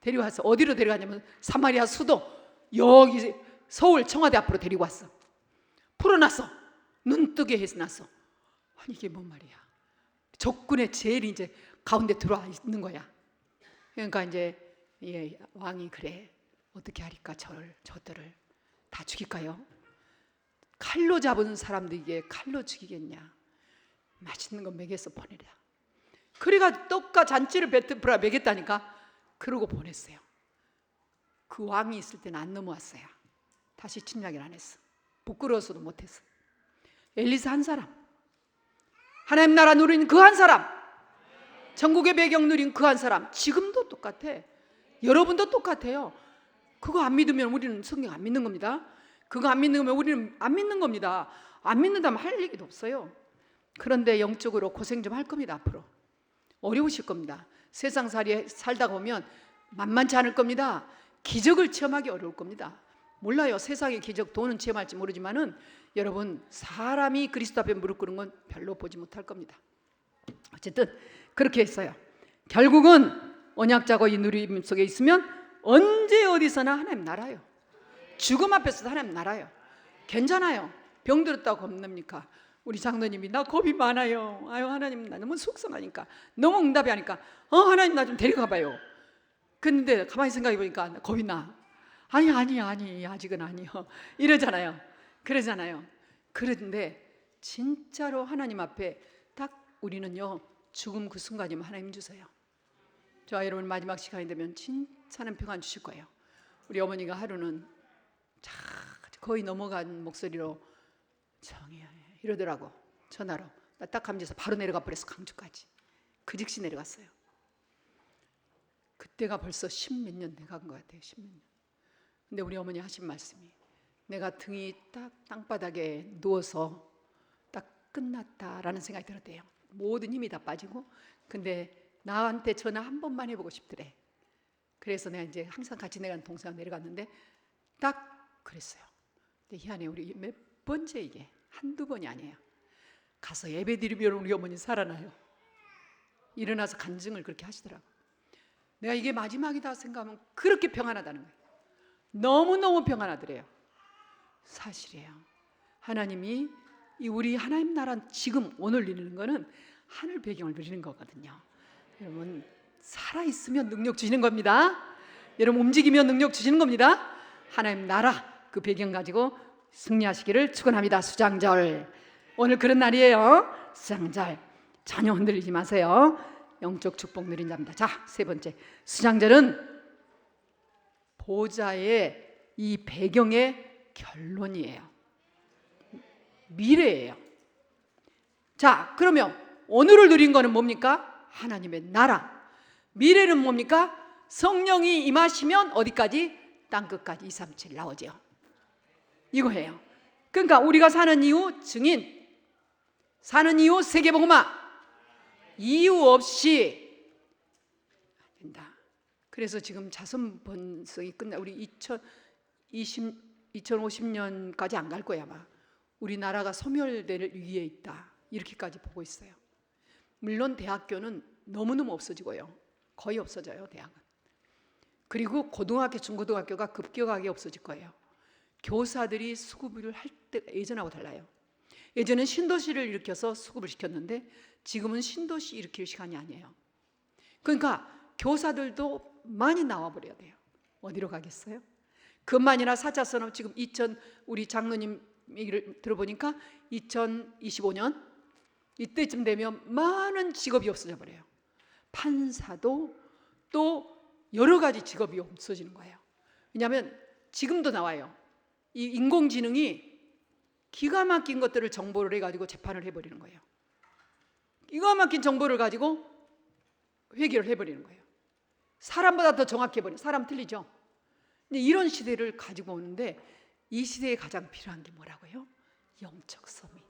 데려와서 어디로 데려가냐면 사마리아 수도, 여기 서울 청와대 앞으로 데리고 왔어. 풀어놨어. 눈뜨게 해놨어. 아니 이게 뭔 말이야. 적군의 제일 이제 가운데 들어와 있는 거야. 그러니까 이제 왕이 그래 어떻게 하리까. 저들을 다 죽일까요? 칼로 잡은 사람들에게 칼로 죽이겠냐. 맛있는 거 먹여서 보내라. 그래가 떡과 잔치를 베풀어 먹였다니까. 그러고 보냈어요. 그 왕이 있을 때는 안 넘어왔어요. 다시 침략을 안 했어. 부끄러워서도 못했어. 엘리사 한 사람, 하나님 나라 누린 그 한 사람, 전국의 배경 누린 그 한 사람, 지금도 똑같아. 여러분도 똑같아요. 그거 안 믿으면 우리는 성경 안 믿는 겁니다. 그거 안 믿는 거면 우리는 안 믿는 겁니다. 안 믿는다면 할 얘기도 없어요. 그런데 영적으로 고생 좀 할 겁니다. 앞으로 어려우실 겁니다. 세상살이 살다 보면 만만치 않을 겁니다. 기적을 체험하기 어려울 겁니다. 몰라요. 세상의 기적, 돈은 체험할지 모르지만은 여러분 사람이 그리스도 앞에 무릎 꿇는 건 별로 보지 못할 겁니다. 어쨌든 그렇게 했어요. 결국은 언약자고 이 누림 속에 있으면 언제 어디서나 하나님 나라요. 죽음 앞에서도 하나님 나라요. 괜찮아요. 병 들었다고 겁납니까? 우리 장로님이 나 겁이 많아요. 아유 하나님 나 너무 속상하니까, 너무 응답이 하니까 하나님 나 좀 데려가 봐요. 근데 가만히 생각해 보니까 겁이 나. 아니 아직은 아니요 이러잖아요. 그러잖아요. 그런데 진짜로 하나님 앞에 딱 우리는요 죽음 그 순간이면 하나님 주세요. 저와 여러분 마지막 시간이 되면 진짜는 평안 주실 거예요. 우리 어머니가 하루는 거의 넘어간 목소리로 정이야 이러더라고. 전화로. 나 딱 감지해서 바로 내려가 버렸어. 강주까지. 그 즉시 내려갔어요. 그때가 벌써 10몇 년 돼간 것 같아요. 10몇 년. 근데 우리 어머니 하신 말씀이, 내가 등이 딱 땅바닥에 누워서 딱 끝났다라는 생각이 들었대요. 모든 힘이 다 빠지고. 근데 나한테 전화 한 번만 해보고 싶더래. 그래서 내가 이제 항상 같이 내려가는 동생과 내려갔는데 딱 그랬어요. 근데 희한해. 우리 몇 번째 이게 한두 번이 아니에요. 가서 예배 드리면 우리 어머니 살아나요. 일어나서 간증을 그렇게 하시더라고. 내가 이게 마지막이다 생각하면 그렇게 평안하다는 거예요. 너무너무 평안하더래요. 사실이에요. 하나님이 우리 하나님 나라 지금 오늘 누리는 거는 하늘 배경을 누리는 거거든요. 여러분 살아있으면 능력 주시는 겁니다. 여러분 움직이면 능력 주시는 겁니다. 하나님 나라 그 배경 가지고 승리하시기를 축원합니다. 수장절 오늘 그런 날이에요. 수장절 전혀 흔들리지 마세요. 영적 축복 누린 자입니다. 자, 세 번째 수장절은 보좌의 이 배경의 결론이에요. 미래예요. 자, 그러면 오늘을 누린 거는 뭡니까? 하나님의 나라. 미래는 뭡니까? 성령이 임하시면 어디까지? 땅끝까지 237 나오죠. 이거예요. 그러니까 우리가 사는 이유 증인, 사는 이유 세계복음화, 이유 없이 안 된다. 그래서 지금 자손 번성이 끝나 우리 2050년까지 안 갈 거야 아마. 우리나라가 소멸될 위기에 있다. 이렇게까지 보고 있어요. 물론 대학교는 너무너무 없어지고요. 거의 없어져요, 대학은. 그리고 고등학교, 중고등학교가 급격하게 없어질 거예요. 교사들이 수급을 할 때 예전하고 달라요. 예전엔 신도시를 일으켜서 수급을 시켰는데 지금은 신도시 일으킬 시간이 아니에요. 그러니까 교사들도 많이 나와버려야 돼요. 어디로 가겠어요? 그것만이나 4차 산업 지금 우리 장로님 얘기를 들어보니까 2025년 이때쯤 되면 많은 직업이 없어져 버려요. 판사도 또 여러 가지 직업이 없어지는 거예요. 왜냐하면 지금도 나와요. 이 인공지능이 기가 막힌 것들을 정보를 해가지고 재판을 해버리는 거예요. 기가 막힌 정보를 가지고 회계를 해버리는 거예요. 사람보다 더 정확해버려요. 사람 틀리죠? 근데 이런 시대를 가지고 오는데 이 시대에 가장 필요한 게 뭐라고요? 영적 서밋.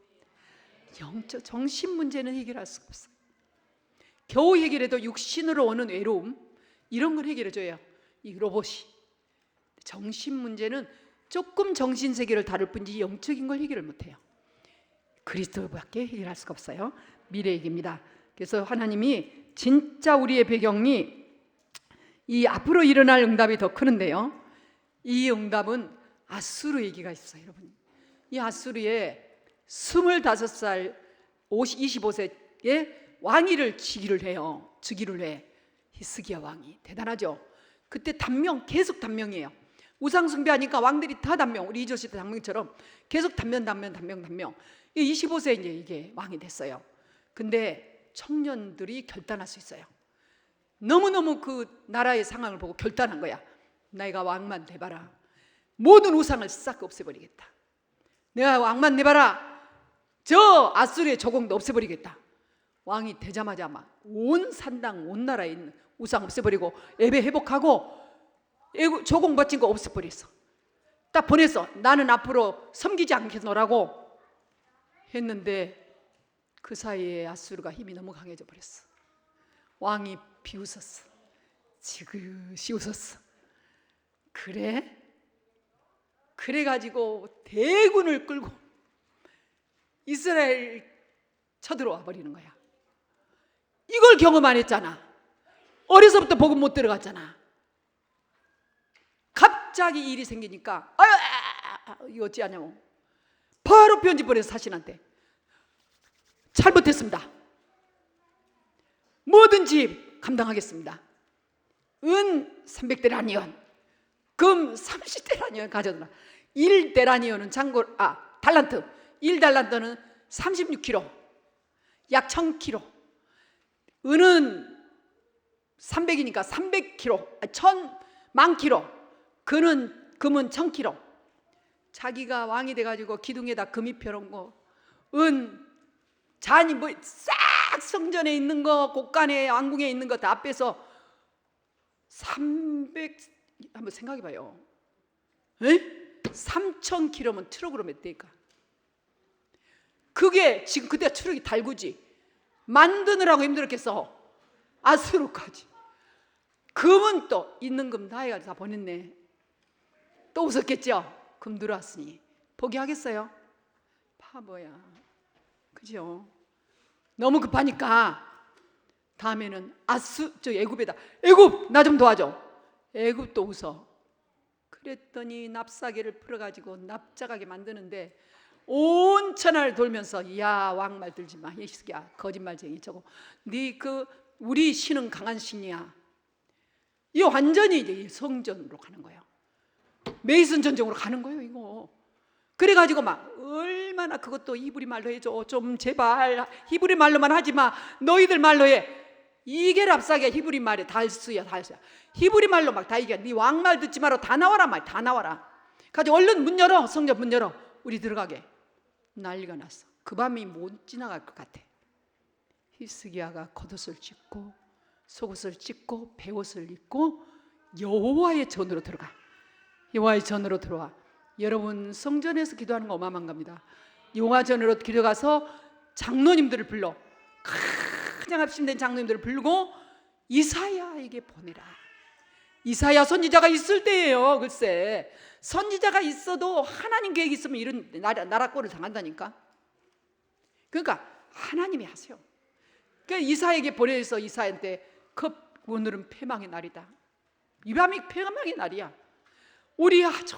영적 정신 문제는 해결할 수가 없어요. 겨우 해결해도 육신으로 오는 외로움 이런 걸 해결해줘야 이 로봇이. 정신 문제는 조금 정신 세계를 다룰 뿐이지 영적인 걸 해결을 못해요. 그리스도밖에 해결할 수가 없어요. 미래 얘기입니다. 그래서 하나님이 진짜 우리의 배경이 이 앞으로 일어날 응답이 더 크는데요. 이 응답은 아수르 얘기가 있어요, 여러분. 이 아수르에 25살 25세에 왕위를 즉위를 해요. 즉위를 해. 히스기야 왕이 대단하죠. 그때 단명 계속 단명이에요. 우상 숭배하니까 왕들이 다 단명. 우리 이조 시대 단명처럼 계속 단명. 25세 이제 이게 왕이 됐어요. 근데 청년들이 결단할 수 있어요. 너무너무 그 나라의 상황을 보고 결단한 거야. 내가 왕만 돼봐라. 모든 우상을 싹 없애버리겠다. 내가 왕만 돼봐라. 저 아수르의 조공도 없애버리겠다. 왕이 되자마자 막 온 산당 온 나라에 있는 우상 없애버리고 예배 회복하고 조공 바친 거 없애버렸어. 딱 보냈어. 나는 앞으로 섬기지 않겠노라고 했는데 그 사이에 아수르가 힘이 너무 강해져 버렸어. 왕이 비웃었어. 지그시 웃었어. 그래가지고 대군을 끌고 이스라엘 쳐들어와 버리는 거야. 이걸 경험 안 했잖아. 어려서부터 복음 못 들어갔잖아. 갑자기 일이 생기니까 이거 어찌하냐고 바로 편지 보내서 사신한테 잘못했습니다. 뭐든지 감당하겠습니다. 은 300데라니온, 금 30데라니온 가져오라. 1데라니온은 달란트. 1달란트는 36kg, 약 1000kg. 은은 300이니까 300kg, 1000만 kg. 금은 1000kg. 자기가 왕이 돼가지고 기둥에다 금이 펴놓은 거, 잔이 뭐 싹 성전에 있는 거, 곡간에 왕궁에 있는 거 다 빼서 한번 생각해봐요. 3000kg면 트럭으로 몇 대일까? 그게 지금 그때 트럭이 달구지. 만드느라고 힘들었겠어. 아수르까지. 금은 또 있는 금 다 해가지고 다 보냈네. 또 웃었겠죠. 금 들어왔으니 포기하겠어요? 바보야. 그죠? 너무 급하니까 다음에는 애굽에다, 애굽 나 좀 도와줘. 애굽도 웃어. 그랬더니 납사개를 풀어가지고 납작하게 만드는데 온 천하를 돌면서, 야 왕말 들지 마, 이 새끼야 거짓말쟁이 저거, 네 우리 신은 강한 신이야. 이 완전히 이제 성전으로 가는 거예요. 메이슨 전쟁으로 가는 거예요 이거. 그래가지고 막 얼마나, 그것도 히브리 말로 해줘 좀 제발, 히브리 말로만 하지마, 너희들 말로 해. 이게 랍사게 히브리 말에 달수야. 히브리 말로 막 다 이겨. 네 왕말 듣지 마라, 다 나와라 말, 다 나와라. 가지고 얼른 문 열어, 성전 문 열어, 우리 들어가게. 난리가 났어. 그 밤이 못 지나갈 것 같아. 히스기야가 겉옷을 찢고 속옷을 찢고 베옷을 입고 여호와의 전으로 들어가. 여호와의 전으로 들어와. 여러분, 성전에서 기도하는 거 어마어마한 겁니다. 여호와 전으로 기도가서 장로님들을 불러, 가장 합심된 장로님들을 부르고 이사야에게 보내라. 이사야 선지자가 있을 때예요. 글쎄, 선지자가 있어도 하나님 계획이 있으면 이런 나라 꼴을 당한다니까. 그러니까 하나님이 하세요. 그러니까 이사야에게 보내서 이사야한테, 오늘은 패망의 날이다. 이 밤이 패망의 날이야. 우리 아주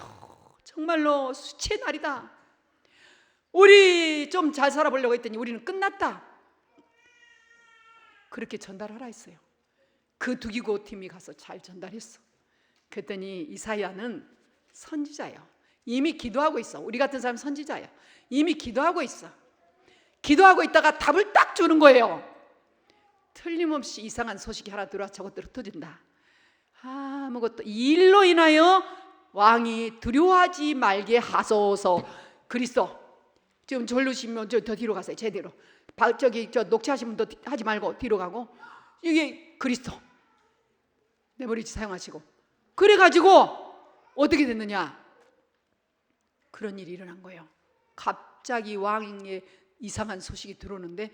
정말로 수치의 날이다. 우리 좀 잘 살아보려고 했더니 우리는 끝났다. 그렇게 전달하라 했어요. 그 두기고 팀이 가서 잘 전달했어. 그랬더니 이사야는 선지자예요. 이미 기도하고 있어. 우리 같은 사람 선지자예요. 이미 기도하고 있어. 기도하고 있다가 답을 딱 주는 거예요. 틀림없이 이상한 소식이 하나 들어와 저것들 흩어진다. 아무것도, 이 일로 인하여 왕이 두려워하지 말게 하소서. 그리스도 지금 졸르시면 저 더 뒤로 가세요. 제대로 저 녹취하신 분도 하지 말고 뒤로 가고, 이게 그리스도 메모리지 사용하시고. 그래가지고 어떻게 됐느냐, 그런 일이 일어난 거예요. 갑자기 왕의 이상한 소식이 들어오는데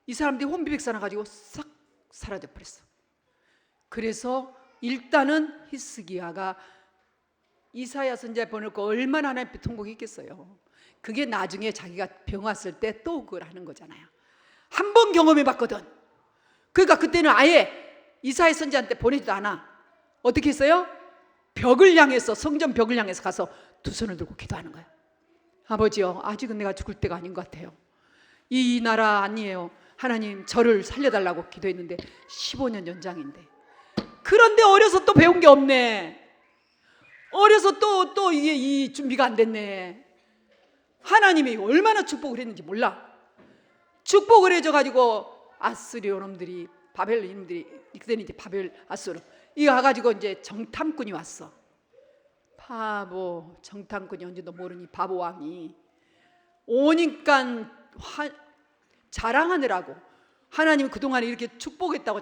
이 사람들이 혼비백산해 가지고 싹 사라져 버렸어. 그래서 일단은 히스기야가 이사야 선지자 보내고 얼마나 하나님 앞에 통곡했겠어요. 그게 나중에 자기가 병 왔을 때 또 그걸 하는 거잖아요. 한 번 경험해 봤거든. 그러니까 그때는 아예 이사야 선지자한테 보내지도 않아. 어떻게 했어요? 벽을 향해서, 성전 벽을 향해서 가서 두 손을 들고 기도하는 거예요. 아버지요, 아직은 내가 죽을 때가 아닌 것 같아요. 이 나라 아니에요. 하나님 저를 살려달라고 기도했는데 15년 연장인데, 그런데 어려서 또 배운 게 없네. 어려서 또 이게 이 준비가 안 됐네. 하나님이 얼마나 축복을 했는지 몰라. 축복을 해줘가지고 아스리오 놈들이, 바벨 놈들이, 그때는 이제 바벨 아스로 이거 와가지고 이제 정탐꾼이 왔어. 바보 정탐꾼이 언제도 모르니 바보 왕이 오니까 자랑하느라고, 하나님 그동안에 이렇게 축복했다고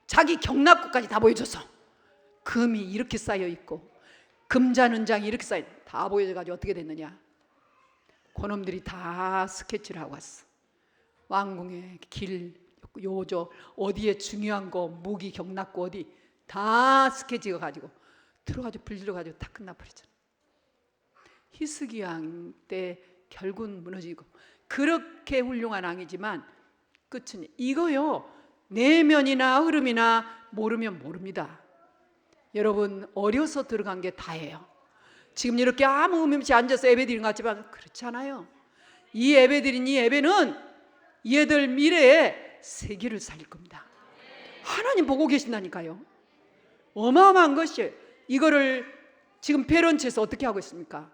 자기 경납고까지 다 보여줬어. 금이 이렇게 쌓여 있고 금잔은장이 이렇게 쌓여, 다 보여줘가지고 어떻게 됐느냐, 그놈들이 다 스케치를 하고 왔어. 왕궁의 길, 요조, 어디에 중요한 거, 무기, 경납고 어디 다 스케치가 가지고 들어가지고 불질러가지고 다 끝나버리잖아. 히스기야 때 결국은 무너지고, 그렇게 훌륭한 왕이지만 끝은 이거요. 내면이나 흐름이나 모르면 모릅니다. 여러분, 어려서 들어간 게 다예요. 지금 이렇게 아무 의미 없이 앉아서 예배드리는 것 같지만 그렇지 않아요. 이 예배드린 이 예배는 얘들 미래에 세계를 살릴 겁니다. 하나님 보고 계신다니까요. 어마어마한 것이에요. 이거를 지금 페런체에서 어떻게 하고 있습니까?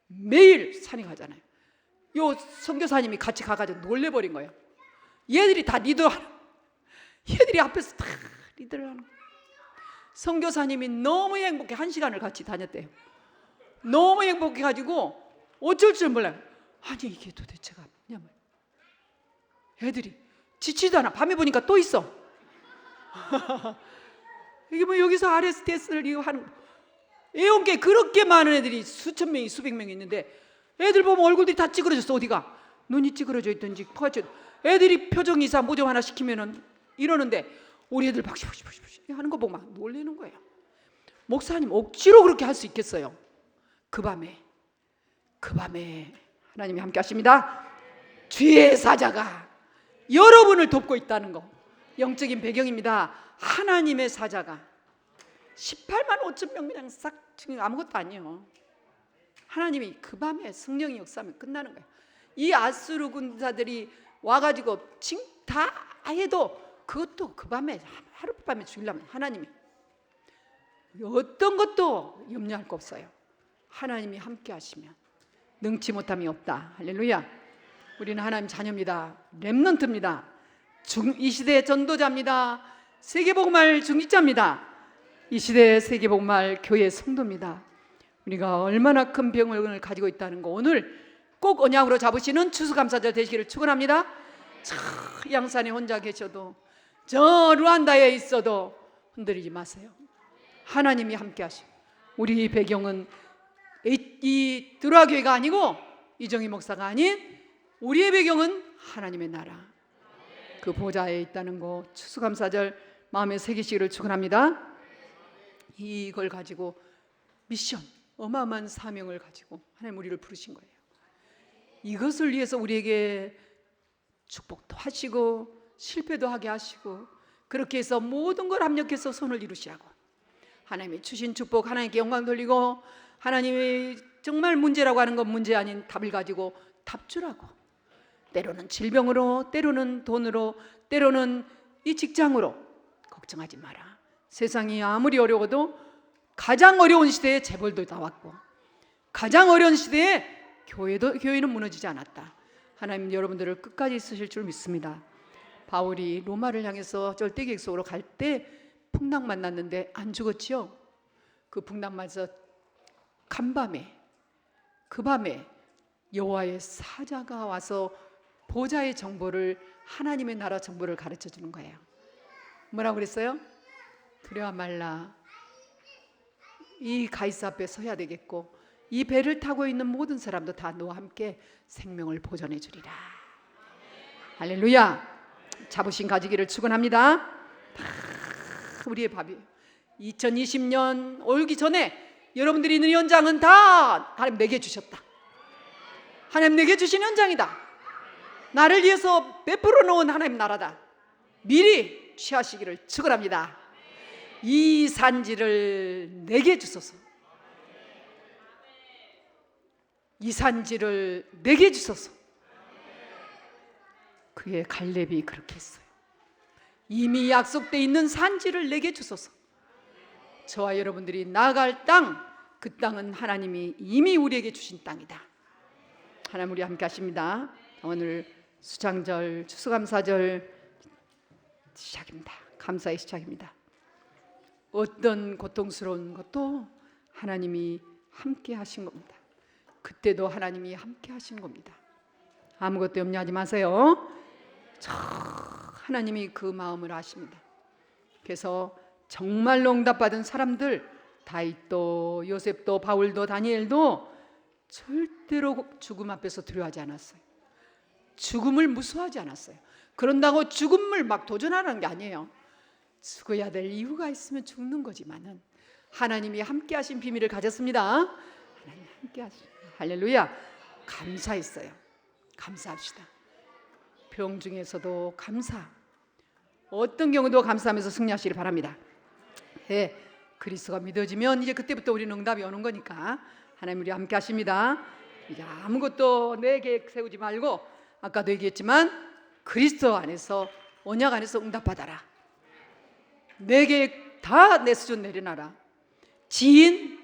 매일 산행하잖아요. 요 선교사님이 같이 가가지고 놀래버린 거예요. 얘들이 다 리더하는, 얘들이 앞에서 다 리더를 하는 거예요. 선교사님이 너무 행복해. 1시간을 같이 다녔대요. 너무 행복해가지고 어쩔 줄 몰라요. 아니 이게 도대체가 뭐냐. 애들이 지치지도 않아. 밤에 보니까 또 있어. 이게 뭐 여기서 RSTS를 이거 하는, 애원계 그렇게 많은 애들이 수천 명이 수백 명이 있는데 애들 보면 얼굴들이 다 찌그러졌어. 어디가 눈이 찌그러져 있든지 퍼져. 애들이 표정 이상 모정 하나 시키면은 이러는데 우리 애들 박시 하는 거 보고 막 놀래는 거예요. 목사님 억지로 그렇게 할 수 있겠어요? 그 밤에 하나님이 함께 하십니다. 주의 사자가 여러분을 돕고 있다는 거, 영적인 배경입니다. 하나님의 사자가 18만 5천 명 그냥 싹 지금 아무것도 아니에요. 하나님이 그 밤에 성령이 역사하면 끝나는 거예요. 이 아수르 군사들이 와가지고 다 해도 그것도 그 밤에 하룻밤에 죽이려면 하나님이 어떤 것도 염려할 거 없어요. 하나님이 함께 하시면 능치 못함이 없다. 할렐루야. 우리는 하나님 자녀입니다. 렘넌트입니다. 이 시대의 전도자입니다. 세계복음할 중직자입니다. 이 시대의 세계복음할 교회 성도입니다. 우리가 얼마나 큰 병을 가지고 있다는 거 오늘 꼭 언약으로 잡으시는 추수감사절 되시기를 축원합니다. 저 양산에 혼자 계셔도 저 루안다에 있어도 흔들리지 마세요. 하나님이 함께 하시고 우리 배경은 이 드라교회가 아니고 이정희 목사가 아닌 우리의 배경은 하나님의 나라 그 보좌에 있다는 거 추수감사절 마음에 새기시기를 축원합니다. 이걸 가지고 미션 어마어마한 사명을 가지고 하나님 우리를 부르신 거예요. 이것을 위해서 우리에게 축복도 하시고 실패도 하게 하시고 그렇게 해서 모든 걸 합력해서 손을 이루시라고 하나님이 주신 축복 하나님께 영광 돌리고 하나님이 정말 문제라고 하는 건 문제 아닌 답을 가지고 답 주라고 때로는 질병으로 때로는 돈으로 때로는 이 직장으로 걱정하지 마라. 세상이 아무리 어려워도 가장 어려운 시대에 재벌도 나왔고 가장 어려운 시대에 교회는 무너지지 않았다. 하나님 여러분들을 끝까지 쓰실 줄 믿습니다. 바울이 로마를 향해서 절대객석으로 갈 때 풍랑 만났는데 안 죽었지요. 그 풍랑 맞아 간밤에 그 밤에 여호와의 사자가 와서 보좌의 정보를 하나님의 나라 정보를 가르쳐 주는 거예요. 뭐라고 그랬어요? 두려워 말라. 이 가이사 앞에 서야 되겠고 이 배를 타고 있는 모든 사람도 다 너와 함께 생명을 보존해 주리라. 할렐루야. 자부심 가지기를 축원합니다. 다 우리의 밥이에요. 2020년 오기 전에 여러분들이 있는 현장은 다 하나님 내게 주셨다. 하나님 내게 주신 현장이다. 나를 위해서 베풀어 놓은 하나님 나라다. 미리 취하시기를 축원합니다. 이 산지를 내게 주소서. 이 산지를 내게 주소서. 그의 갈렙이 그렇게 했어요. 이미 약속되어 있는 산지를 내게 주소서. 저와 여러분들이 나아갈 땅, 그 땅은 하나님이 이미 우리에게 주신 땅이다. 하나님 우리 함께 하십니다. 오늘 수장절, 추수감사절 시작입니다. 감사의 시작입니다. 어떤 고통스러운 것도 하나님이 함께 하신 겁니다. 그때도 하나님이 함께 하신 겁니다. 아무것도 염려하지 마세요. 하나님이 그 마음을 아십니다. 그래서 정말로 응답받은 사람들 다윗도 요셉도 바울도 다니엘도 절대로 죽음 앞에서 두려워하지 않았어요. 죽음을 무서워하지 않았어요. 그런다고 죽음을 막 도전하는 게 아니에요. 죽어야 될 이유가 있으면 죽는 거지만은 하나님이 함께 하신 비밀을 가졌습니다. 하나님 함께 하신 할렐루야. 감사했어요. 감사합시다. 병 중에서도 감사. 어떤 경우도 감사하면서 승리하시길 바랍니다. 네, 그리스도가 믿어지면 이제 그때부터 우리는 응답이 오는 거니까 하나님 우리 함께 하십니다. 이제 아무것도 내 계획 세우지 말고 아까도 얘기했지만 그리스도 안에서 언약 안에서 응답받아라. 내 계획 다 내 수준 내려놔라. 지인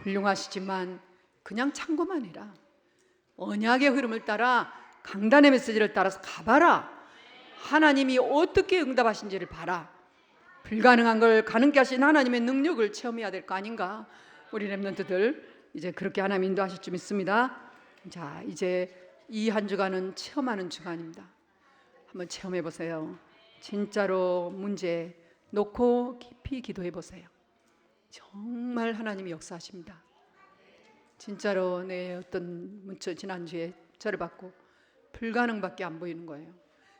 훌륭하시지만 그냥 참고만 해라. 언약의 흐름을 따라 강단의 메시지를 따라서 가봐라. 하나님이 어떻게 응답하신지를 봐라. 불가능한 걸 가능케 하신 하나님의 능력을 체험해야 될 거 아닌가. 우리 렘넌트들 이제 그렇게 하나님 인도하실 줄 믿습니다. 자, 이제 이 한 주간은 체험하는 주간입니다. 한번 체험해 보세요. 진짜로 문제 놓고 깊이 기도해 보세요. 정말 하나님이 역사하십니다. 진짜로 내 어떤 문자 지난주에 저를 받고 불가능밖에 안 보이는 거예요.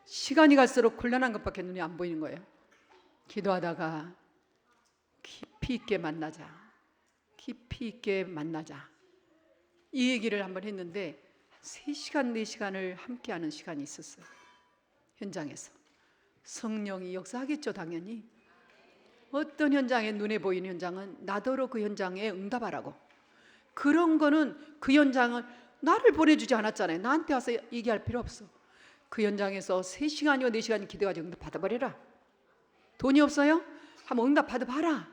시간이 갈수록 곤란한 것밖에 눈에 안 보이는 거예요. 기도하다가 깊이 있게 만나자. 깊이 있게 만나자. 이 얘기를 한번 했는데 3시간, 4시간을 함께하는 시간이 있었어요. 현장에서. 성령이 역사하겠죠, 당연히. 어떤 현장에 눈에 보이는 현장은 나더러 그 현장에 응답하라고. 그런 거는 그 현장을 나를 보내주지 않았잖아요. 나한테 와서 얘기할 필요 없어. 그 현장에서 3시간이고 4시간 기도가지고 응답 받아버려라. 돈이 없어요? 한번 응답 받아봐라.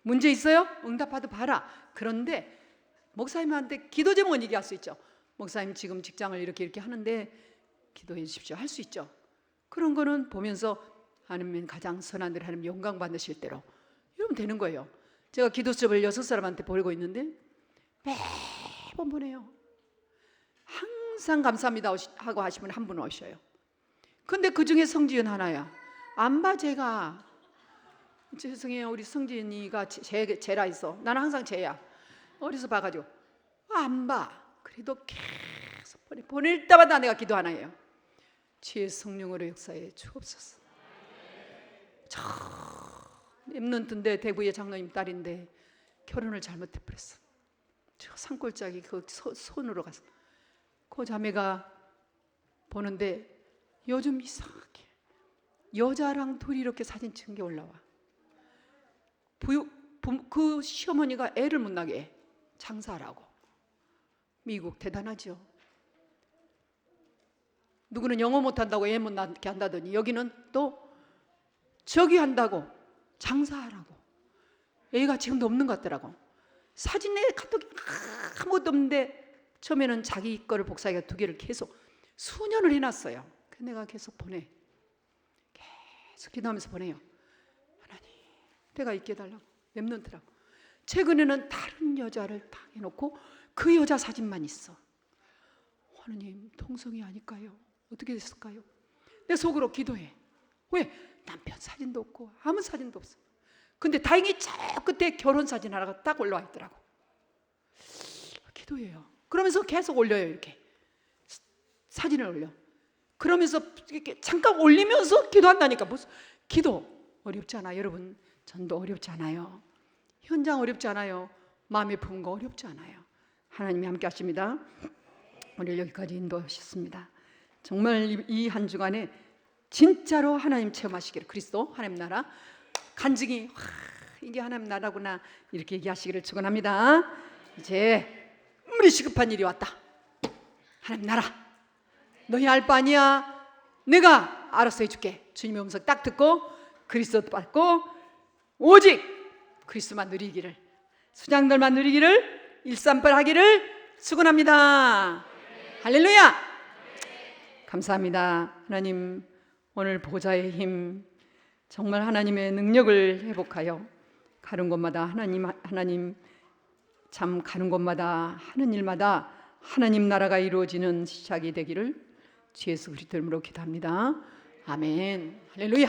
문제 있어요? 응답 받아봐라. 그런데 목사님한테 기도 제목은 얘기할 수 있죠. 목사님 지금 직장을 이렇게 하는데 기도해 주십시오. 할 수 있죠. 그런 거는 보면서 하나님 가장 선한 들 하나님 영광 받으실 대로 이러면 되는 거예요. 제가 기도 수업을 6사람한테 보내고 있는데 매번 보내요. 항상 감사합니다 하고 하시면 한 분 오셔요. 근데 그중에 성지은 하나야. 안 봐 제가. 죄송해요. 우리 성진이가 제라 있어. 나는 항상 제야. 어디서 봐가지고 안 봐. 그래도 계속 보낼 때마다 내가 기도 하나예요. 주의 성령으로 역사에 주옵소서. 저 랩런트인데 대구의 장로님 딸인데 결혼을 잘못해버렸어. 저 산골짜기 그 손으로 가서 그 자매가 보는데 요즘 이상하게 여자랑 둘이 이렇게 사진 찍은 게 올라와. 그 시어머니가 애를 못 나게 해. 장사하라고. 미국 대단하죠. 누구는 영어 못한다고 애 못 낳게 한다더니 여기는 또 저기 한다고 장사하라고. 애가 지금도 없는 것 같더라고. 사진에 카톡이 아무것도 없는데 처음에는 자기 거를 복사기가 2개를 계속 수년을 해놨어요. 그래서 내가 계속 보내. 계속 기도하면서 보내요. 하나님 내가 있게 해달라고. 랩런트라고. 최근에는 다른 여자를 딱 해놓고 그 여자 사진만 있어. 하나님 동성이 아닐까요? 어떻게 됐을까요? 내 속으로 기도해. 왜? 남편 사진도 없고 아무 사진도 없어. 근데 다행히 저 끝에 결혼 사진 하나가 딱 올라와 있더라고. 기도해요. 그러면서 계속 올려요. 이렇게 사진을 올려. 그러면서 이렇게 잠깐 올리면서 기도한다니까. 무슨 기도 어렵지 않아요, 여러분? 전도 어렵지 않아요. 현장 어렵지 않아요. 마음에 품은 거 어렵지 않아요. 하나님이 함께 하십니다. 오늘 여기까지 인도하셨습니다. 정말 이 한 주간에 진짜로 하나님 체험하시기를, 그리스도 하나님 나라 간증이 이게 하나님 나라구나 이렇게 얘기하시기를 축원합니다. 이제 우리 시급한 일이 왔다. 하나님 나라 너희 알 바 아니야. 내가 알아서 해줄게. 주님의 음성 딱 듣고 그리스도 받고 오직 그리스도만 누리기를, 수장들만 누리기를, 일삼팔하기를 축원합니다. 할렐루야. 감사합니다. 하나님 오늘 보좌의 힘, 정말 하나님의 능력을 회복하여 가는 곳마다 하나님 참 가는 곳마다 하는 일마다 하나님 나라가 이루어지는 시작이 되기를 주 예수 그리스도 이름으로 기도합니다. 아멘. 할렐루야.